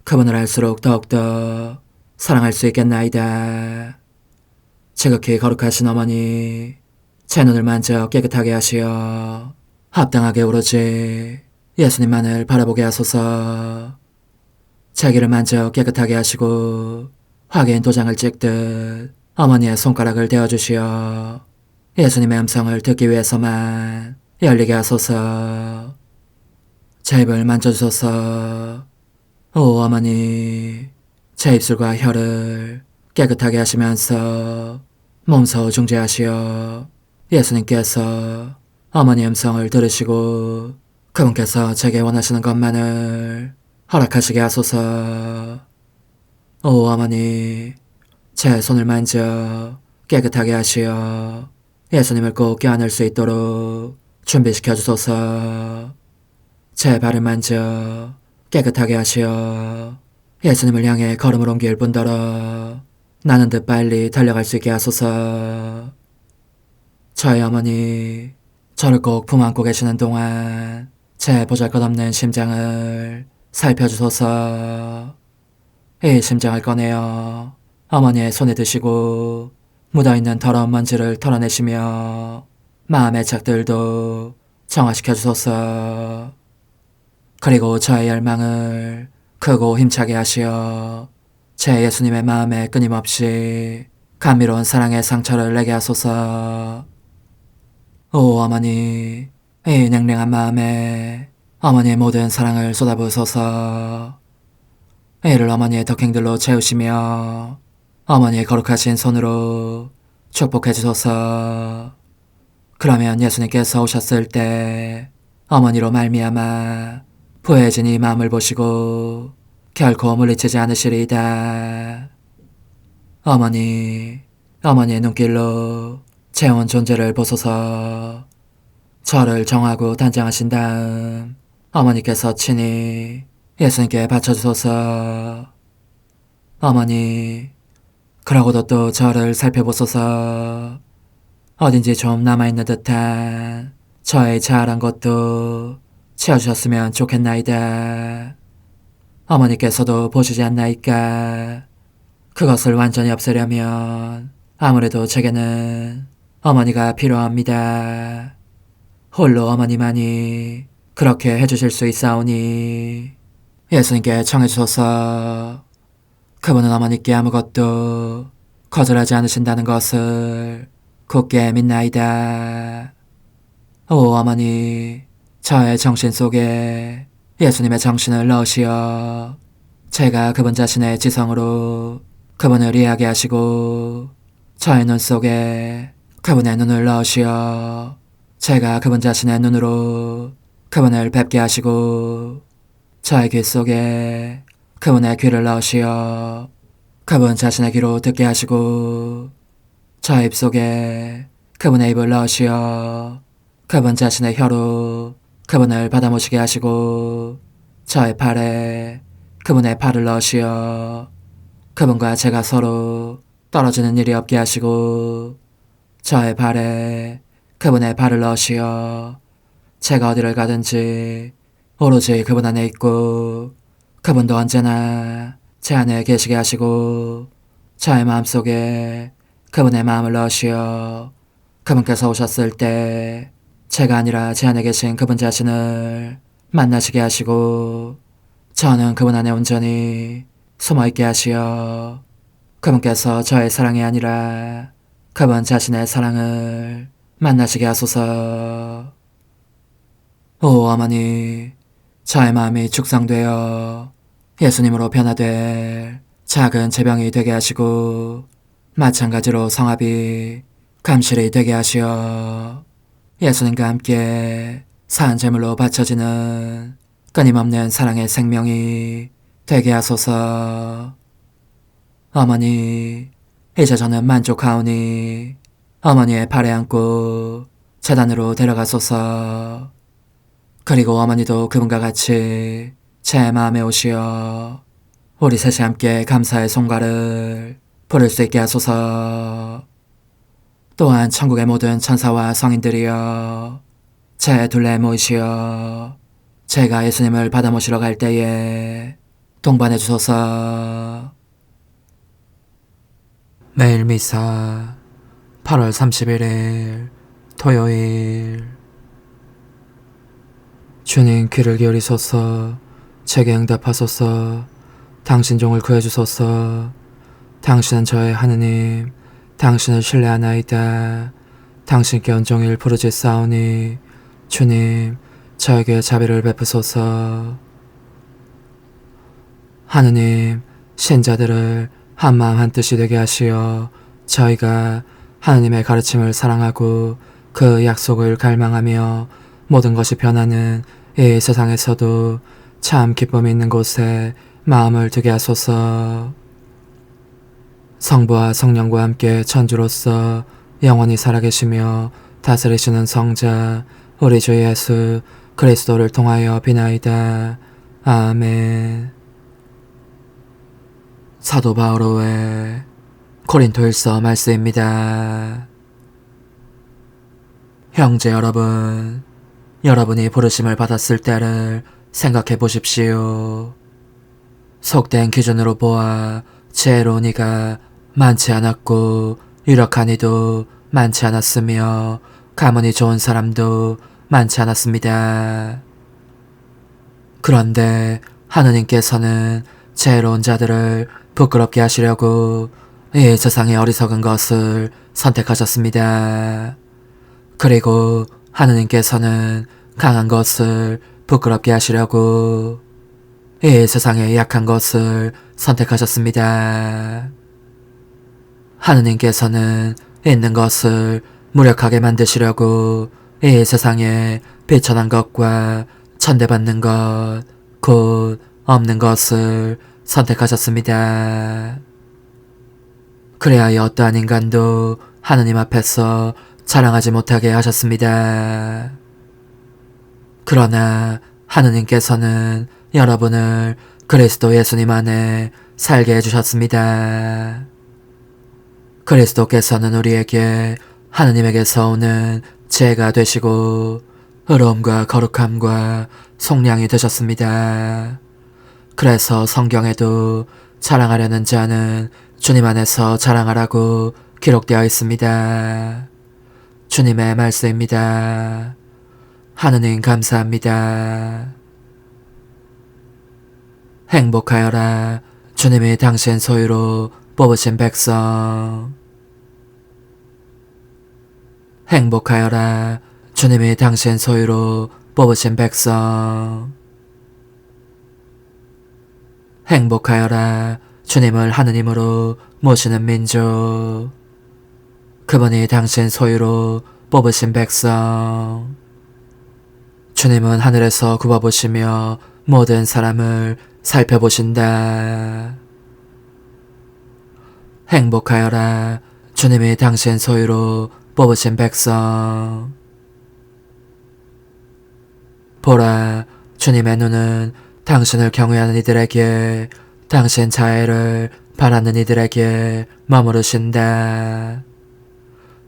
[SPEAKER 1] 그분을 알수록 더욱더 사랑할 수 있겠나이다. 지극히 거룩하신 어머니, 제 눈을 만져 깨끗하게 하시어 합당하게 오로지 예수님만을 바라보게 하소서. 제 귀를 만져 깨끗하게 하시고 확인 도장을 찍듯 어머니의 손가락을 대어주시어 예수님의 음성을 듣기 위해서만 열리게 하소서. 제 입을 만져주소서. 오 어머니, 제 입술과 혀를 깨끗하게 하시면서 몸소 중재하시어 예수님께서 어머니 음성을 들으시고 그분께서 제게 원하시는 것만을 허락하시게 하소서. 오 어머니, 제 손을 만져 깨끗하게 하시어 예수님을 꼭 껴안을 수 있도록 준비시켜 주소서. 제 발을 만져 깨끗하게 하시어 예수님을 향해 걸음을 옮길 뿐더러 나는 듯 빨리 달려갈 수 있게 하소서. 저희 어머니 저를 꼭 품 안고 계시는 동안 제 보잘것없는 심장을 살펴주소서. 이 심장을 꺼내어 어머니의 손에 드시고 묻어있는 더러운 먼지를 털어내시며 마음의 착들도 정화시켜 주소서. 그리고 저의 열망을 크고 힘차게 하시어 제 예수님의 마음에 끊임없이 감미로운 사랑의 상처를 내게 하소서. 오 어머니, 이 냉랭한 마음에 어머니의 모든 사랑을 쏟아부으소서. 이를 어머니의 덕행들로 채우시며 어머니의 거룩하신 손으로 축복해 주소서. 그러면 예수님께서 오셨을 때 어머니로 말미암아 부해진 이 마음을 보시고 결코 물리치지 않으시리이다. 어머니, 어머니의 눈길로 제 온 존재를 보소서. 저를 정하고 단장하신 다음 어머니께서 친히 예수님께 바쳐주소서. 어머니, 그러고도 또 저를 살펴보소서. 어딘지 좀 남아있는 듯한 저의 자아란 것도 채워주셨으면 좋겠나이다. 어머니께서도 보시지 않나이까? 그것을 완전히 없애려면 아무래도 제게는 어머니가 필요합니다. 홀로 어머니만이 그렇게 해주실 수 있사오니 예수님께 청해주소서. 그분은 어머니께 아무것도 거절하지 않으신다는 것을 굳게 믿나이다. 오 어머니, 저의 정신 속에 예수님의 정신을 넣으시어 제가 그분 자신의 지성으로 그분을 이해하게 하시고 저의 눈 속에 그분의 눈을 넣으시어 제가 그분 자신의 눈으로 그분을 뵙게 하시고 저의 귀 속에 그분의 귀를 넣으시어 그분 자신의 귀로 듣게 하시고 저의 입 속에 그분의 입을 넣으시어 그분 자신의 혀로 그분을 받아모시게 하시고 저의 팔에 그분의 팔을 넣으시어 그분과 제가 서로 떨어지는 일이 없게 하시고 저의 발에 그분의 발을 넣으시어 제가 어디를 가든지 오로지 그분 안에 있고 그분도 언제나 제 안에 계시게 하시고 저의 마음속에 그분의 마음을 넣으시어 그분께서 오셨을 때 제가 아니라 제 안에 계신 그분 자신을 만나시게 하시고 저는 그분 안에 온전히 숨어있게 하시어 그분께서 저의 사랑이 아니라 그분 자신의 사랑을 만나시게 하소서. 오 어머니, 저의 마음이 축성되어 예수님으로 변화될 작은 제병이 되게 하시고 마찬가지로 성합이 감실이 되게 하시어 예수님과 함께 산 제물로 바쳐지는 끊임없는 사랑의 생명이 되게 하소서. 어머니, 이제 저는 만족하오니 어머니의 발에 안고 제단으로 데려가소서. 그리고 어머니도 그분과 같이 제 마음에 오시어 우리 셋이 함께 감사의 송가를 부를 수 있게 하소서. 또한 천국의 모든 천사와 성인들이여 제 둘레에 모이시어 제가 예수님을 받아 모시러 갈 때에 동반해 주소서. 매일 미사 8월 31일 토요일. 주님 귀를 기울이소서. 제게 응답하소서. 당신 종을 구해주소서. 당신은 저의 하느님, 당신을 신뢰하나이다. 당신께 온종일 부르짖사오니 주님 저에게 자비를 베푸소서. 하느님, 신자들을 한마음 한뜻이 되게 하시어 저희가 하느님의 가르침을 사랑하고 그 약속을 갈망하며 모든 것이 변하는 이 세상에서도 참 기쁨이 있는 곳에 마음을 두게 하소서. 성부와 성령과 함께 천주로서 영원히 살아계시며 다스리시는 성자 우리 주 예수 그리스도를 통하여 비나이다. 아멘. 사도 바오로의 고린토일서 말씀입니다. 형제 여러분, 여러분이 부르심을 받았을 때를 생각해 보십시오. 속된 기준으로 보아 지혜로운 이가 많지 않았고 유력한 이도 많지 않았으며 가문이 좋은 사람도 많지 않았습니다. 그런데 하느님께서는 지혜로운 자들을 부끄럽게 하시려고 이 세상의 어리석은 것을 선택하셨습니다. 그리고 하느님께서는 강한 것을 부끄럽게 하시려고 이 세상의 약한 것을 선택하셨습니다. 하느님께서는 있는 것을 무력하게 만드시려고 이 세상에 비천한 것과 천대받는 것, 곧 없는 것을 선택하셨습니다. 그래야 어떠한 인간도 하느님 앞에서 자랑하지 못하게 하셨습니다. 그러나 하느님께서는 여러분을 그리스도 예수님 안에 살게 해주셨습니다. 그리스도께서는 우리에게 하느님에게서 오는 지혜가 되시고 의로움과 거룩함과 속량이 되셨습니다. 그래서 성경에도 자랑하려는 자는 주님 안에서 자랑하라고 기록되어 있습니다. 주님의 말씀입니다. 하느님 감사합니다. 행복하여라 주님이 당신 소유로 뽑으신 백성. 행복하여라 주님이 당신 소유로 뽑으신 백성. 행복하여라 주님을 하느님으로 모시는 민족. 그분이 당신 소유로 뽑으신 백성. 주님은 하늘에서 굽어보시며 모든 사람을 살펴보신다. 행복하여라 주님이 당신 소유로 뽑으신 백성. 보라 주님의 눈은 당신을 경외하는 이들에게, 당신 자애를 바라는 이들에게 머무르신다.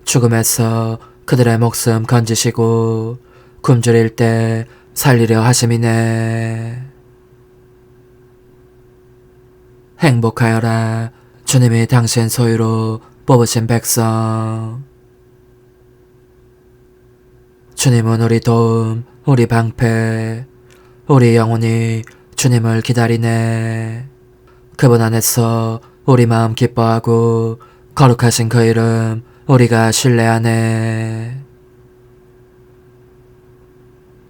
[SPEAKER 1] 죽음에서 그들의 목숨 건지시고 굶주릴 때 살리려 하심이네. 행복하여라 주님이 당신 소유로 뽑으신 백성. 주님은 우리 도움, 우리 방패, 우리 영혼이 주님을 기다리네. 그분 안에서 우리 마음 기뻐하고 거룩하신 그 이름 우리가 신뢰하네.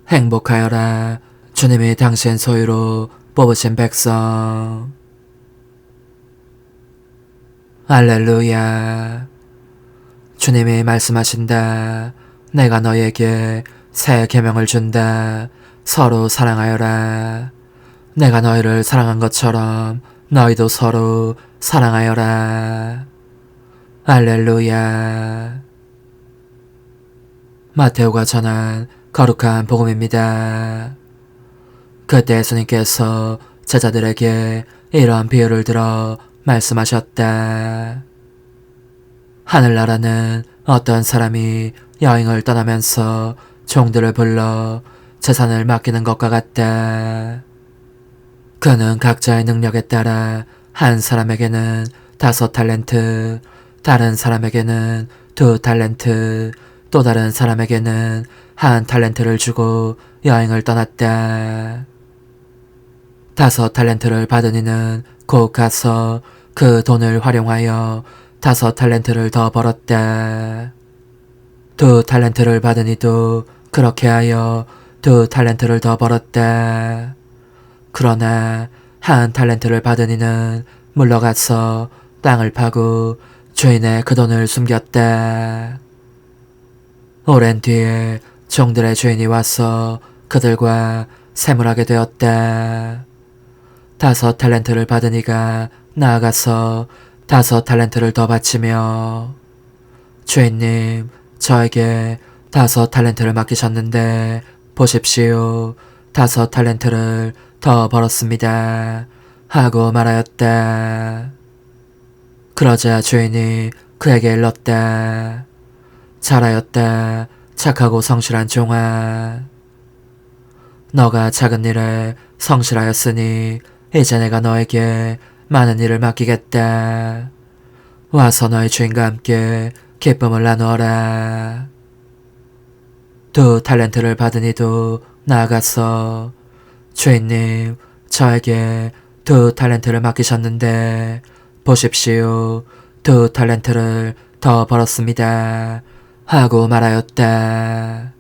[SPEAKER 1] 행복하여라 주님이 당신 소유로 뽑으신 백성. 할렐루야. 주님이 말씀하신다. 내가 너희에게 새 계명을 준다. 서로 사랑하여라. 내가 너희를 사랑한 것처럼 너희도 서로 사랑하여라. 할렐루야. 마테오가 전한 거룩한 복음입니다. 그때 예수님께서 제자들에게 이런 비유를 들어 말씀하셨다. 하늘나라는 어떤 사람이 여행을 떠나면서 종들을 불러 재산을 맡기는 것과 같다. 그는 각자의 능력에 따라 한 사람에게는 5달란트, 다른 사람에게는 2달란트, 또 다른 사람에게는 1달란트를 주고 여행을 떠났다. 5달란트를 받은 이는 곧 가서 그 돈을 활용하여 5달란트를 더 벌었다. 2달란트를 받은 이도 그렇게 하여 2달란트를 더 벌었다. 그러나 1달란트를 받은 이는 물러가서 땅을 파고 주인의 그 돈을 숨겼다. 오랜 뒤에 종들의 주인이 와서 그들과 세물하게 되었다. 5달란트를 받은 이가 나아가서 5달란트를 더 바치며, 주인님, 저에게 5달란트를 맡기셨는데 보십시오. 5달란트를 더 벌었습니다. 하고 말하였다. 그러자 주인이 그에게 일렀다. 잘하였다. 착하고 성실한 종아, 너가 작은 일에 성실하였으니 이제 내가 너에게 많은 일을 맡기겠다. 와서 너의 주인과 함께 기쁨을 나누어라. 2 달란트를 받은 이도 나아가서 주인님, 저에게 2 달란트를 맡기셨는데 보십시오, 2 달란트를 더 벌었습니다 하고 말하였다.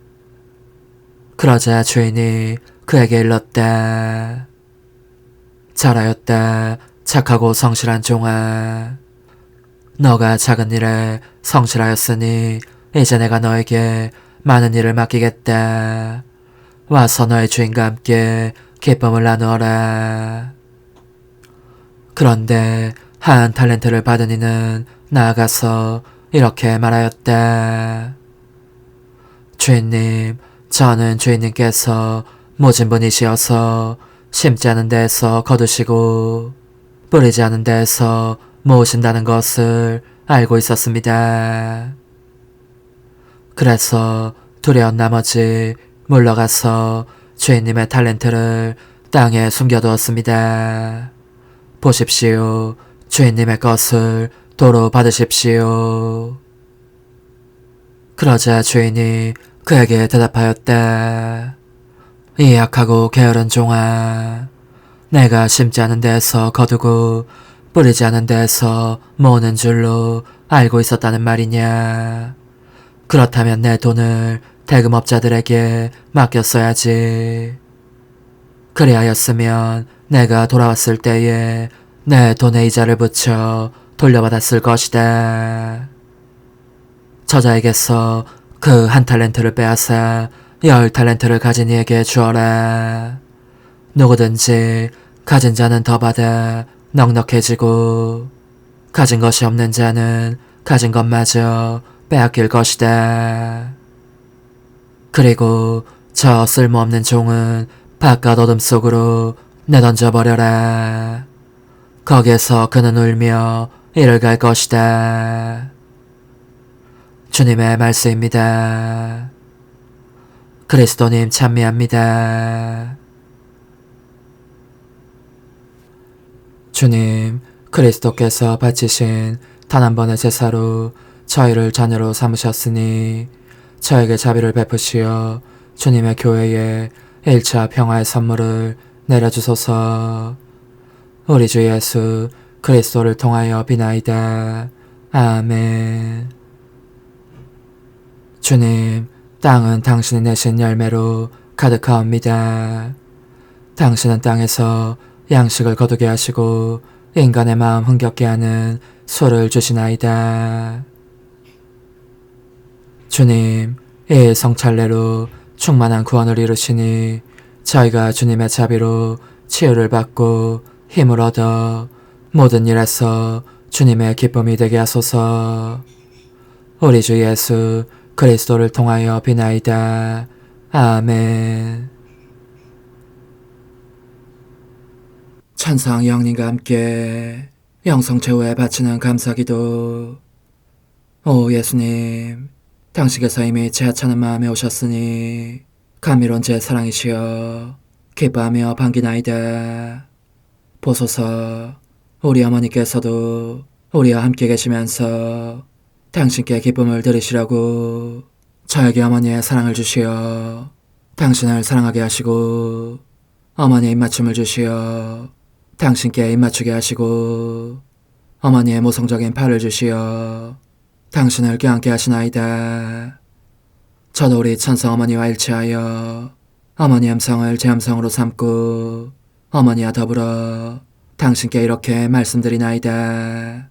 [SPEAKER 1] 그러자 주인이 그에게 일렀다. 잘하였다, 착하고 성실한 종아. 너가 작은 일에 성실하였으니 이제 내가 너에게 많은 일을 맡기겠다. 와서 너의 주인과 함께 기쁨을 나누어라. 그런데 1 달란트를 받은 이는 나아가서 이렇게 말하였다. 주인님, 저는 주인님께서 모진 분이시어서 심지 않은 데에서 거두시고 뿌리지 않은 데에서 모으신다는 것을 알고 있었습니다. 그래서 두려운 나머지 물러가서 주인님의 달란트를 땅에 숨겨두었습니다. 보십시오, 주인님의 것을 도로 받으십시오. 그러자 주인이 그에게 대답하였다. 이 약하고 게으른 종아, 내가 심지 않은 데에서 거두고 뿌리지 않은 데에서 모으는 줄로 알고 있었다는 말이냐. 그렇다면 내 돈을 대금업자들에게 맡겼어야지. 그리하였으면 내가 돌아왔을 때에 내 돈에 이자를 붙여 돌려받았을 것이다. 저자에게서 그 1 달란트를 빼앗아 10 달란트를 가진 이에게 주어라. 누구든지 가진 자는 더 받아 넉넉해지고 가진 것이 없는 자는 가진 것마저 빼앗길 것이다. 그리고 저 쓸모없는 종은 바깥 어둠 속으로 내던져버려라. 거기에서 그는 울며 이를 갈 것이다. 주님의 말씀입니다. 그리스도님 찬미합니다. 주님, 그리스도께서 바치신 단 한 번의 제사로 저희를 자녀로 삼으셨으니 저에게 자비를 베푸시어 주님의 교회에 1차 평화의 선물을 내려주소서. 우리 주 예수 그리스도를 통하여 비나이다. 아멘. 주님, 땅은 당신이 내신 열매로 가득하옵니다. 당신은 땅에서 양식을 거두게 하시고 인간의 마음 흥겹게 하는 소를 주시나이다. 주님, 이 성찰례로 충만한 구원을 이루시니 저희가 주님의 자비로 치유를 받고 힘을 얻어 모든 일에서 주님의 기쁨이 되게 하소서. 우리 주 예수 그리스도를 통하여 비나이다. 아멘. 천상 영님과 함께 영성 최후에 바치는 감사기도. 오 예수님, 당신께서 이미 제 하찮은 마음에 오셨으니 감미로운 제 사랑이시여 기뻐하며 반기나이다. 보소서, 우리 어머니께서도 우리와 함께 계시면서 당신께 기쁨을 들으시라고 저에게 어머니의 사랑을 주시어 당신을 사랑하게 하시고 어머니의 입맞춤을 주시어 당신께 입맞추게 하시고 어머니의 모성적인 팔을 주시어 당신을 껴안게 하시나이다. 저도 우리 천성 어머니와 일치하여 어머니 음성을 제 음성으로 삼고 어머니와 더불어 당신께 이렇게 말씀드리나이다.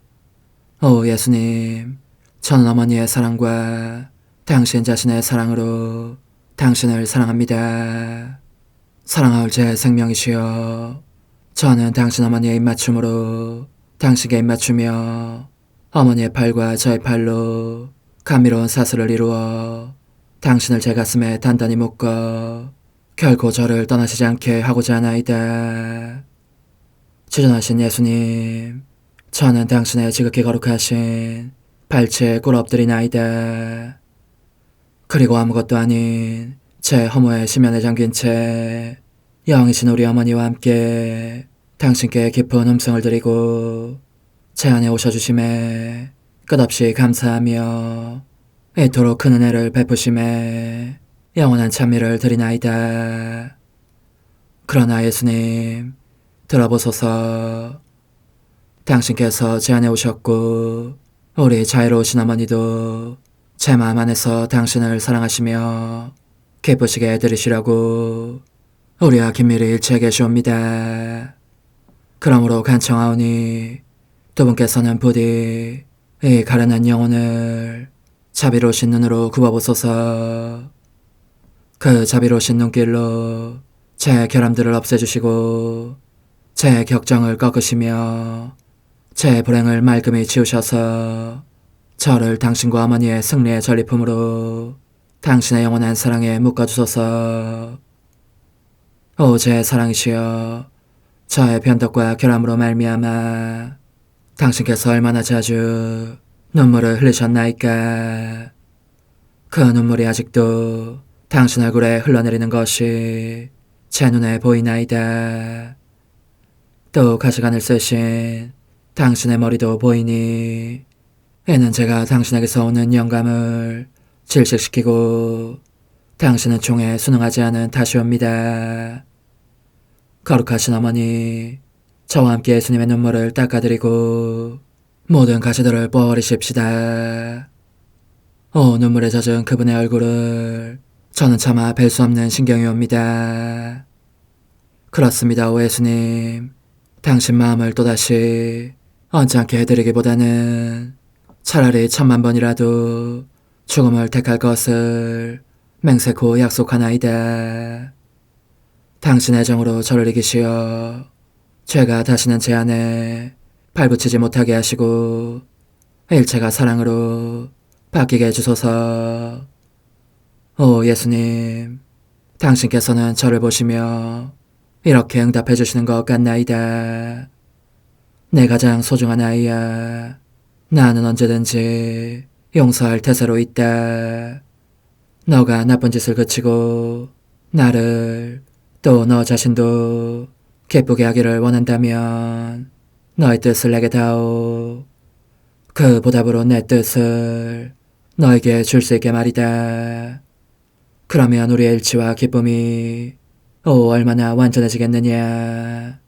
[SPEAKER 1] 오 예수님, 저는 어머니의 사랑과 당신 자신의 사랑으로 당신을 사랑합니다. 사랑하올 제 생명이시여, 저는 당신 어머니의 입맞춤으로 당신께 입맞추며 어머니의 팔과 저의 팔로 감미로운 사슬을 이루어 당신을 제 가슴에 단단히 묶어 결코 저를 떠나시지 않게 하고자 하나이다. 주전하신 예수님, 저는 당신의 지극히 거룩하신 발치에 꿇어 엎드리나이다. 그리고 아무것도 아닌 제 허무의 심연에 잠긴 채 영이신 우리 어머니와 함께 당신께 깊은 음성을 드리고 제 안에 오셔주심에 끝없이 감사하며 이토록 큰 은혜를 베푸심에 영원한 찬미를 드리나이다. 그러나 예수님, 들어보소서. 당신께서 제 안에 오셨고 우리 자애로우신 어머니도 제 마음 안에서 당신을 사랑하시며 기쁘시게 들으시려고 우리와 긴밀히 일치해 계시옵니다. 그러므로 간청하오니 두 분께서는 부디 이 가련한 영혼을 자비로우신 눈으로 굽어보소서. 그 자비로우신 눈길로 제 결함들을 없애주시고 제 격정을 꺾으시며 제 불행을 말끔히 지우셔서 저를 당신과 어머니의 승리의 전리품으로 당신의 영원한 사랑에 묶어주소서. 오 제 사랑이시여, 저의 변덕과 결함으로 말미암아 당신께서 얼마나 자주 눈물을 흘리셨나이까. 그 눈물이 아직도 당신 얼굴에 흘러내리는 것이 제 눈에 보이나이다. 또 가시관을 쓰신 당신의 머리도 보이니 이는 제가 당신에게서 오는 영감을 질식시키고 당신은 총에 순응하지 않은 탓이옵니다. 거룩하신 어머니, 저와 함께 예수님의 눈물을 닦아드리고 모든 가시들을 뽑아버리십시다. 오 눈물에 젖은 그분의 얼굴을 저는 차마 뵐 수 없는 신경이 옵니다. 그렇습니다, 오 예수님. 당신 마음을 또다시 언짢게 해드리기보다는 차라리 10,000,000번이라도 죽음을 택할 것을 맹세코 약속하나이다. 당신의 정으로 저를 이기시어 죄가 다시는 제 안에 발붙이지 못하게 하시고 일체가 사랑으로 바뀌게 해주소서. 오 예수님, 당신께서는 저를 보시며 이렇게 응답해 주시는 것 같나이다. 내 가장 소중한 아이야, 나는 언제든지 용서할 태세로 있다. 너가 나쁜 짓을 그치고 나를 또 너 자신도 기쁘게 하기를 원한다면 너의 뜻을 내게 다오. 그 보답으로 내 뜻을 너에게 줄 수 있게 말이다. 그러면 우리의 일치와 기쁨이 얼마나 완전해지겠느냐.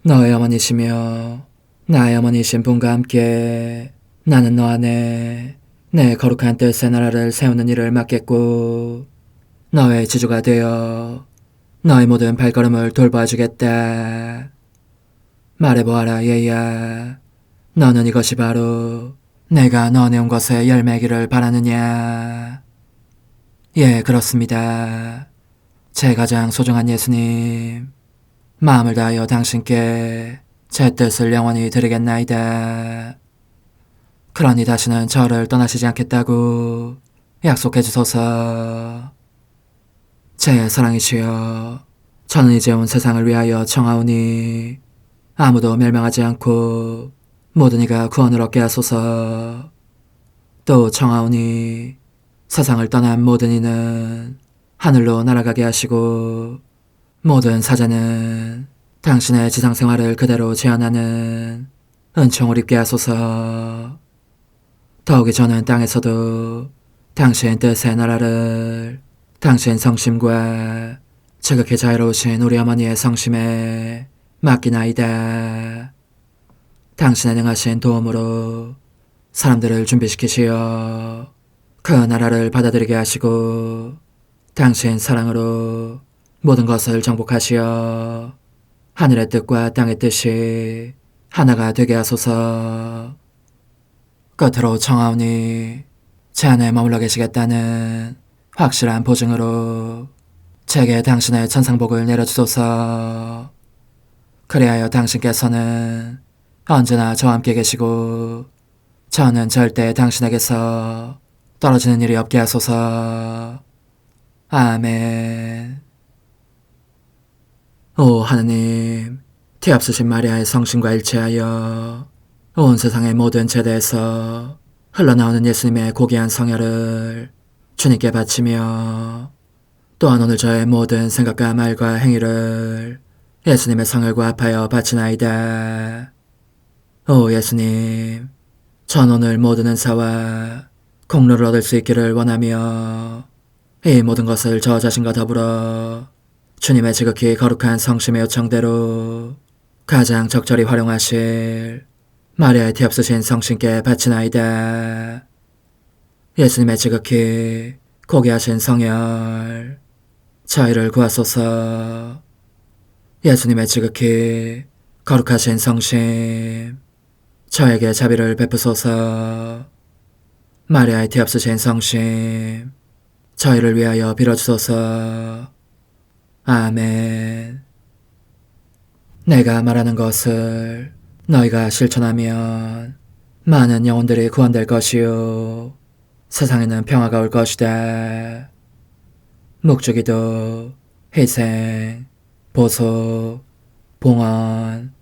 [SPEAKER 1] 너의 어머니시며 나의 어머니신 분과 함께 나는 너 안에 내 거룩한 뜻의 나라를 세우는 일을 맡겠고 너의 지주가 되어 너의 모든 발걸음을 돌봐주겠다. 말해보아라 얘야, 너는 이것이 바로 내가 너네 온 것에 열매기를 바라느냐. 예, 그렇습니다. 제 가장 소중한 예수님, 마음을 다하여 당신께 제 뜻을 영원히 드리겠나이다. 그러니 다시는 저를 떠나시지 않겠다고 약속해 주소서. 제 사랑이시여, 저는 이제 온 세상을 위하여 청하오니 아무도 멸망하지 않고 모든 이가 구원을 얻게 하소서. 또 청하오니 세상을 떠난 모든 이는 하늘로 날아가게 하시고 모든 사자는 당신의 지상생활을 그대로 재현하는 은총을 입게 하소서. 더욱이 저는 땅에서도 당신 뜻의 나라를 당신 성심과 지극히 자유로우신 우리 어머니의 성심에 맡기나이다. 당신의 능하신 도움으로 사람들을 준비시키시어 그 나라를 받아들이게 하시고 당신 사랑으로 모든 것을 정복하시어 하늘의 뜻과 땅의 뜻이 하나가 되게 하소서. 끝으로 청하오니 제 안에 머물러 계시겠다는 확실한 보증으로 제게 당신의 천상복을 내려주소서. 그리하여 당신께서는 언제나 저와 함께 계시고 저는 절대 당신에게서 떨어지는 일이 없게 하소서. 아멘. 오 하느님, 티없으신 마리아의 성신과 일치하여 온 세상의 모든 제대에서 흘러나오는 예수님의 고귀한 성혈을 주님께 바치며 또한 오늘 저의 모든 생각과 말과 행위를 예수님의 성을 구합하여 바치나이다. 오 예수님, 전 오늘 모든 은사와 공로를 얻을 수 있기를 원하며 이 모든 것을 저 자신과 더불어 주님의 지극히 거룩한 성심의 요청대로 가장 적절히 활용하실 마리아의 티 없으신 성신께 바치나이다. 예수님의 지극히 고귀하신 성혈, 저희를 구하소서. 예수님의 지극히 거룩하신 성심, 저에게 자비를 베푸소서. 마리아의 티 없으신 성심, 저희를 위하여 빌어주소서. 아멘. 내가 말하는 것을 너희가 실천하면 많은 영혼들이 구원될 것이요 세상에는 평화가 올 것이다. 묵주기도, 희생, 보속, 봉헌,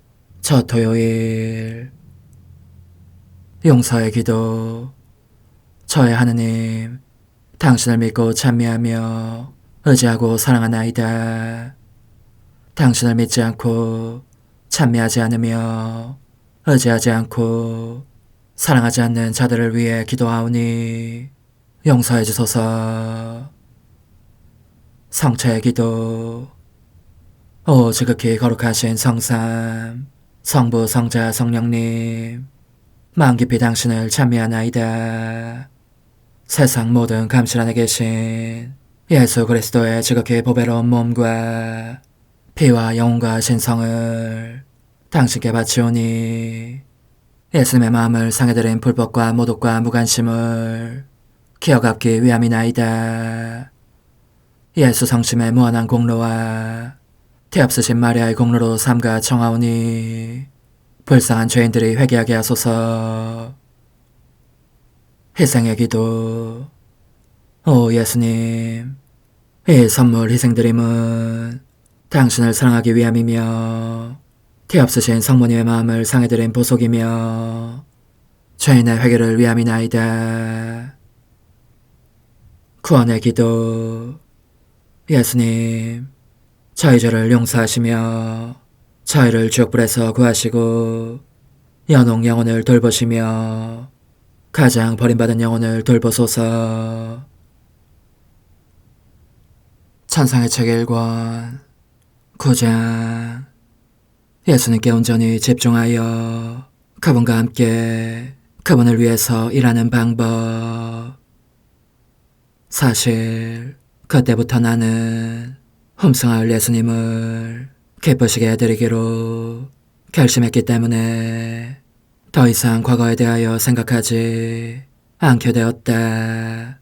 [SPEAKER 1] 첫 토요일. 용서의 기도. 저의 하느님, 당신을 믿고 찬미하며 의지하고 사랑하나이다. 당신을 믿지 않고 찬미하지 않으며 의지하지 않고 사랑하지 않는 자들을 위해 기도하오니 용서해 주소서. 성체의 기도. 오 지극히 거룩하신 성삼, 성부, 성자, 성령님, 마음 깊이 당신을 찬미하나이다. 세상 모든 감실 안에 계신 예수 그리스도의 지극히 보배로운 몸과 피와 영혼과 신성을 당신께 바치오니 예수님의 마음을 상해드린 불법과 모독과 무관심을 기어갚기 위함이나이다. 예수 성심의 무한한 공로와 티 없으신 마리아의 공로로 삼가 청하오니 불쌍한 죄인들이 회개하게 하소서. 희생의 기도. 오 예수님, 이 선물 희생드림은 당신을 사랑하기 위함이며 티 없으신 성모님의 마음을 상해드린 보속이며 죄인의 회개를 위함이나이다. 구원의 기도. 예수님, 저희 죄를 용서하시며 저희를 지옥불에서 구하시고 연옥 영혼을 돌보시며 가장 버림받은 영혼을 돌보소서. 찬상의 책 1권 9장. 예수님께 온전히 집중하여 그분과 함께 그분을 위해서 일하는 방법. 사실 그때부터 나는 홈승할 예수님을 기쁘시게 해드리기로 결심했기 때문에 더 이상 과거에 대하여 생각하지 않게 되었다.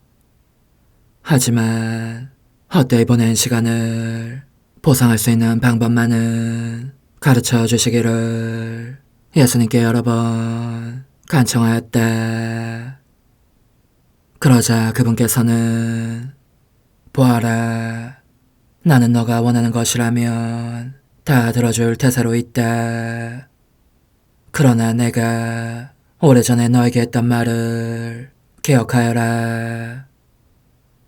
[SPEAKER 1] 하지만 헛되이 보낸 시간을 보상할 수 있는 방법만은 가르쳐 주시기를 예수님께 여러 번 간청하였다. 그러자 그분께서는 보아라, 나는 너가 원하는 것이라면 다 들어줄 태세로 있다. 그러나 내가 오래전에 너에게 했던 말을 기억하여라.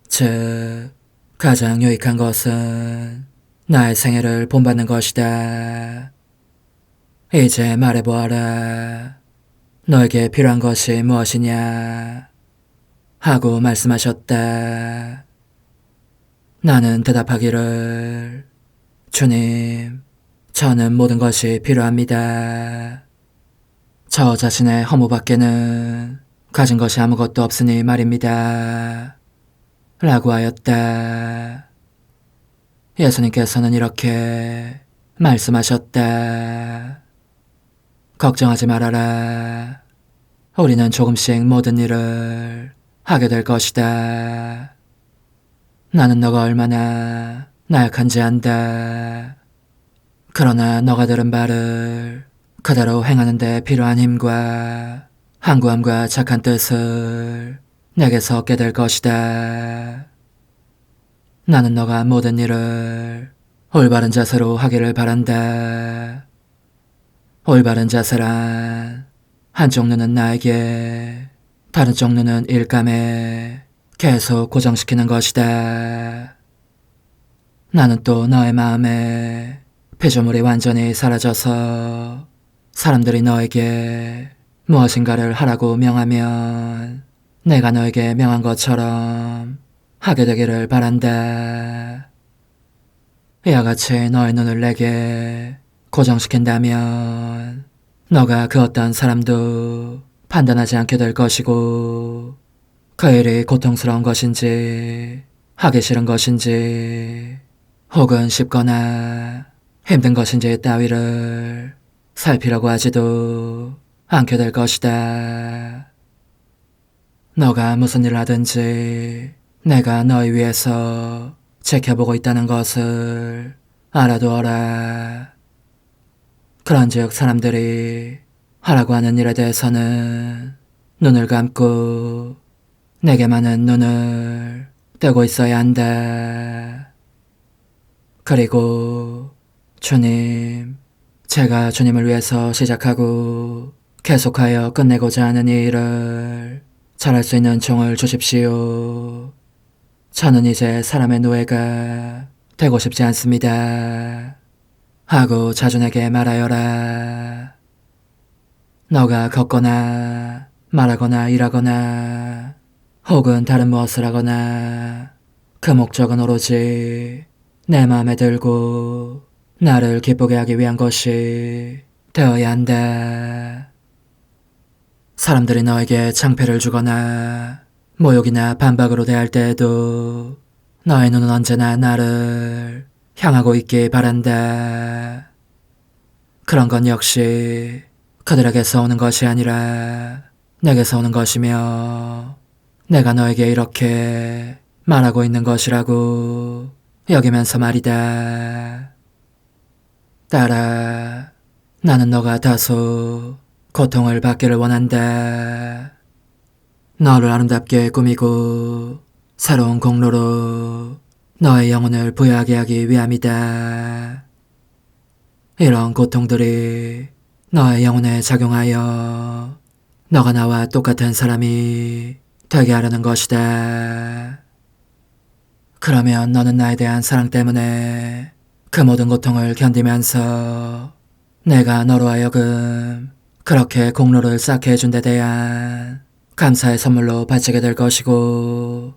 [SPEAKER 1] 즉, 가장 유익한 것은 나의 생애를 본받는 것이다. 이제 말해보아라. 너에게 필요한 것이 무엇이냐? 하고 말씀하셨다. 나는 대답하기를, 주님, 저는 모든 것이 필요합니다. 저 자신의 허무밖에는 가진 것이 아무것도 없으니 말입니다. 라고 하였다. 예수님께서는 이렇게 말씀하셨다. 걱정하지 말아라. 우리는 조금씩 모든 일을 하게 될 것이다. 나는 너가 얼마나 나약한지 안다. 그러나 너가 들은 바를 그대로 행하는 데 필요한 힘과 항구함과 착한 뜻을 내게서 얻게 될 것이다. 나는 너가 모든 일을 올바른 자세로 하기를 바란다. 올바른 자세란 한쪽 눈은 나에게, 다른 쪽 눈은 일감에 계속 고정시키는 것이다. 나는 또 너의 마음에 피조물이 완전히 사라져서 사람들이 너에게 무엇인가를 하라고 명하면 내가 너에게 명한 것처럼 하게 되기를 바란다. 이와 같이 너의 눈을 내게 고정시킨다면 너가 그 어떤 사람도 판단하지 않게 될 것이고 그 일이 고통스러운 것인지 하기 싫은 것인지 혹은 쉽거나 힘든 것인지 따위를 살피려고 하지도 않게 될 것이다. 너가 무슨 일을 하든지 내가 너를 위해서 지켜보고 있다는 것을 알아두어라. 그런즉 사람들이 하라고 하는 일에 대해서는 눈을 감고 내게만은 눈을 뜨고 있어야 한다. 그리고 주님, 제가 주님을 위해서 시작하고 계속하여 끝내고자 하는 이 일을 잘할 수 있는 종을 주십시오. 저는 이제 사람의 노예가 되고 싶지 않습니다. 하고 자존에게 말하여라. 너가 걷거나 말하거나 일하거나 혹은 다른 무엇을 하거나 그 목적은 오로지 내 마음에 들고 나를 기쁘게 하기 위한 것이 되어야 한다. 사람들이 너에게 창피를 주거나 모욕이나 반박으로 대할 때에도 너의 눈은 언제나 나를 향하고 있기 바란다. 그런 건 역시 그들에게서 오는 것이 아니라 내게서 오는 것이며 내가 너에게 이렇게 말하고 있는 것이라고 여기면서 말이다. 딸아, 나는 너가 다소 고통을 받기를 원한다. 너를 아름답게 꾸미고 새로운 공로로 너의 영혼을 부여하게 하기 위함이다. 이런 고통들이 너의 영혼에 작용하여 너가 나와 똑같은 사람이 되게 하려는 것이다. 그러면 너는 나에 대한 사랑 때문에 그 모든 고통을 견디면서 내가 너로 하여금 그렇게 공로를 쌓게 해준 데 대한 감사의 선물로 바치게 될 것이고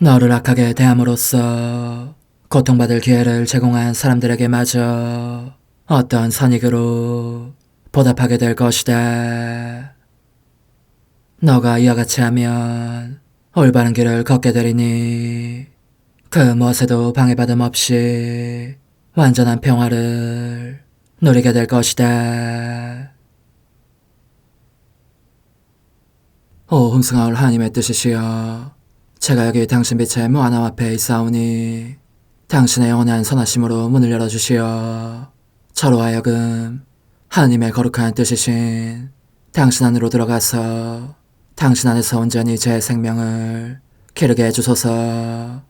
[SPEAKER 1] 너를 악하게 대함으로써 고통받을 기회를 제공한 사람들에게마저 어떤 선익으로 보답하게 될 것이다. 너가 이와 같이 하면 올바른 길을 걷게 되리니 그 무엇에도 방해받음 없이 완전한 평화를 누리게 될 것이다. 오 흠승하올 하나님의 뜻이시여, 제가 여기 당신 빛의 무한함 앞에 있사오니 당신의 영원한 선하심으로 문을 열어주시어 저로 하여금 하나님의 거룩한 뜻이신 당신 안으로 들어가서 당신 안에서 온전히 제 생명을 기르게 해주소서.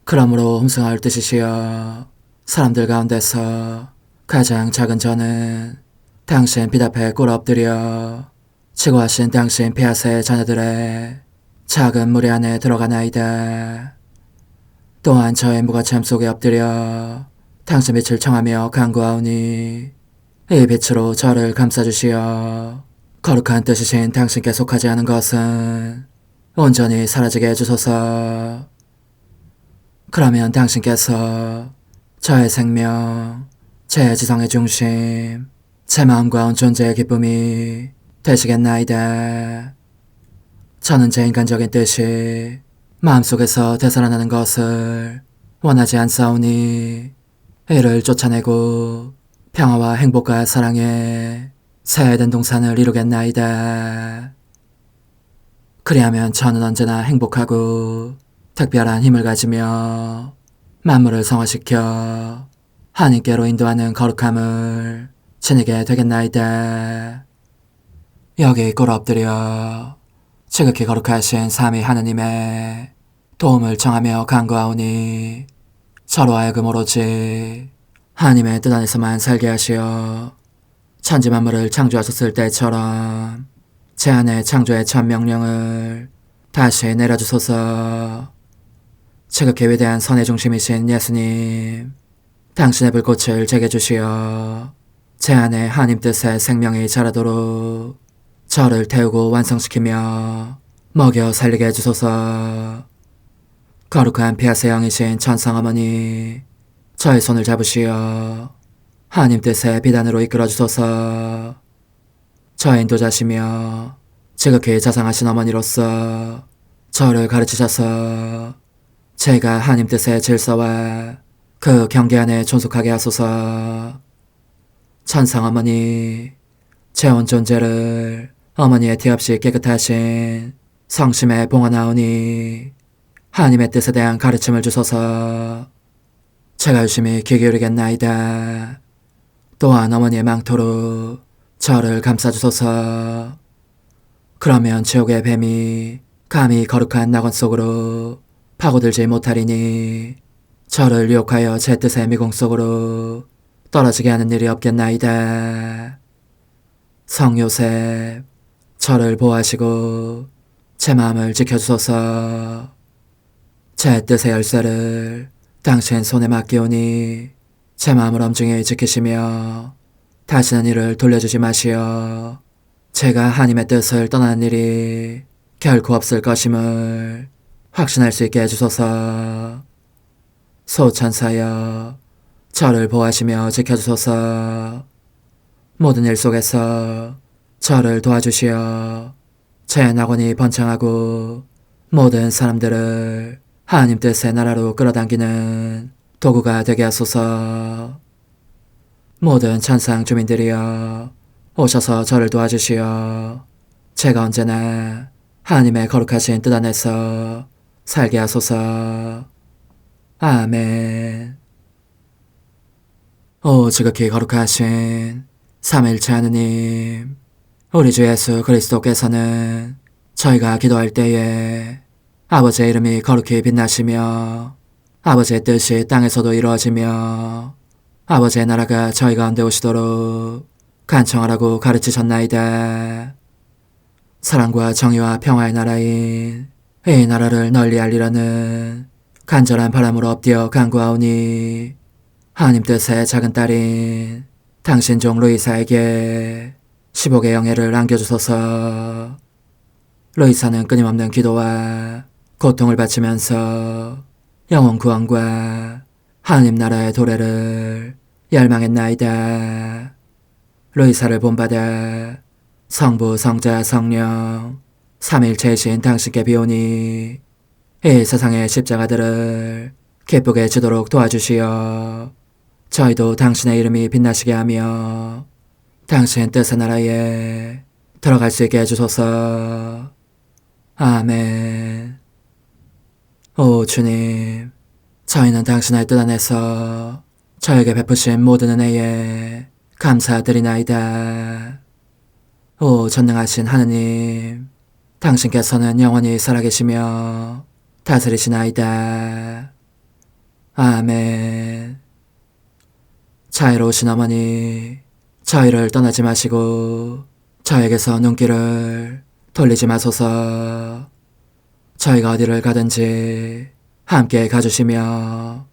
[SPEAKER 1] 그러므로 흠승하올 뜻이시여, 사람들 가운데서 가장 작은 저는 당신 빛 앞에 꿇어 엎드려 치고하신 당신 폐하세의 자녀들의 작은 무리 안에 들어가나이다. 또한 저의 무거참 속에 엎드려 당신 빛을 청하며 간구하오니 이 빛으로 저를 감싸주시어 거룩한 뜻이신 당신께 속하지 않은 것은 온전히 사라지게 해주소서. 그러면 당신께서 저의 생명, 제 지성의 중심, 제 마음과 온 존재의 기쁨이 되시겠나이다. 저는 제 인간적인 뜻이 마음속에서 되살아나는 것을 원하지 않사오니 이를 쫓아내고 평화와 행복과 사랑의 새 에덴 동산을 이루겠나이다. 그리하면 저는 언제나 행복하고 특별한 힘을 가지며 만물을 성화시켜 하나님께로 인도하는 거룩함을 지니게 되겠나이다. 여기 꿇어 엎드려 지극히 거룩하신 삼위 하느님의 도움을 청하며 간구하오니 저로 하여금 오로지 하나님의 뜻 안에서만 살게 하시어 천지 만물을 창조하셨을 때처럼 제 안에 창조의 첫 명령을 다시 내려주소서. 지극히 위대한 선의 중심이신 예수님, 당신의 불꽃을 제게 주시어 제 안에 하나님 뜻의 생명이 자라도록 저를 태우고 완성시키며 먹여 살리게 해주소서. 거룩한 피아세 영이신 천상어머니, 저의 손을 잡으시어 하나님 뜻의 비단으로 이끌어주소서. 저의 인도자시며 지극히 자상하신 어머니로서 저를 가르치셔서 제가 하나님 뜻의 질서와 그 경계 안에 존속하게 하소서. 천상어머니, 제 온 존재를 어머니의 티 없이 깨끗하신 성심에 봉헌하오니 하나님의 뜻에 대한 가르침을 주소서. 제가 열심히 귀 기울이겠나이다. 또한 어머니의 망토로 저를 감싸주소서. 그러면 지옥의 뱀이 감히 거룩한 낙원 속으로 파고들지 못하리니 저를 유혹하여 제 뜻의 미궁 속으로 떨어지게 하는 일이 없겠나이다. 성요셉, 저를 보호하시고 제 마음을 지켜주소서. 제 뜻의 열쇠를 당신 손에 맡기오니 제 마음을 엄중히 지키시며 다시는 이를 돌려주지 마시어 제가 하나님의 뜻을 떠나는 일이 결코 없을 것임을 확신할 수 있게 해주소서. 소천사여, 저를 보호하시며 지켜주소서. 모든 일 속에서 저를 도와주시어 제 낙원이 번창하고 모든 사람들을 하나님 뜻의 나라로 끌어당기는 도구가 되게 하소서. 모든 천상 주민들이여, 오셔서 저를 도와주시어 제가 언제나 하나님의 거룩하신 뜻 안에서 살게 하소서. 아멘. 오 지극히 거룩하신 삼위일체 하느님, 우리 주 예수 그리스도께서는 저희가 기도할 때에 아버지의 이름이 거룩히 빛나시며 아버지의 뜻이 땅에서도 이루어지며 아버지의 나라가 저희 가운데 오시도록 간청하라고 가르치셨나이다. 사랑과 정의와 평화의 나라인 이 나라를 널리 알리려는 간절한 바람으로 엎드려 간구하오니 하나님 뜻의 작은 딸인 당신 종 루이사에게 10억의 영예를 안겨주소서. 루이사는 끊임없는 기도와 고통을 바치면서 영혼 구원과 하나님 나라의 도래를 열망했나이다. 루이사를 본받아 성부, 성자, 성령 삼위일체이신 당신께 비오니 이 세상의 십자가들을 기쁘게 지도록 도와주시어 저희도 당신의 이름이 빛나시게 하며 당신 뜻의 나라에 들어갈 수 있게 해주소서. 아멘. 오 주님, 저희는 당신의 뜻 안에서 저에게 베푸신 모든 은혜에 감사드리나이다. 오 전능하신 하느님, 당신께서는 영원히 살아계시며 다스리시나이다. 아멘. 자애로우신 어머니, 저희를 떠나지 마시고 저에게서 눈길을 돌리지 마소서. 저희가 어디를 가든지 함께 가주시며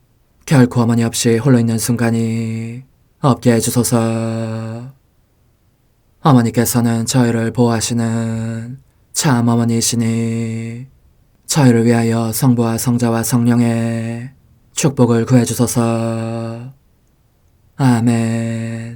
[SPEAKER 1] 결코 어머니 없이 홀로 있는 순간이 없게 해주소서. 어머니께서는 저희를 보호하시는 참 어머니이시니 저희를 위하여 성부와 성자와 성령의 축복을 구해주소서. 아멘.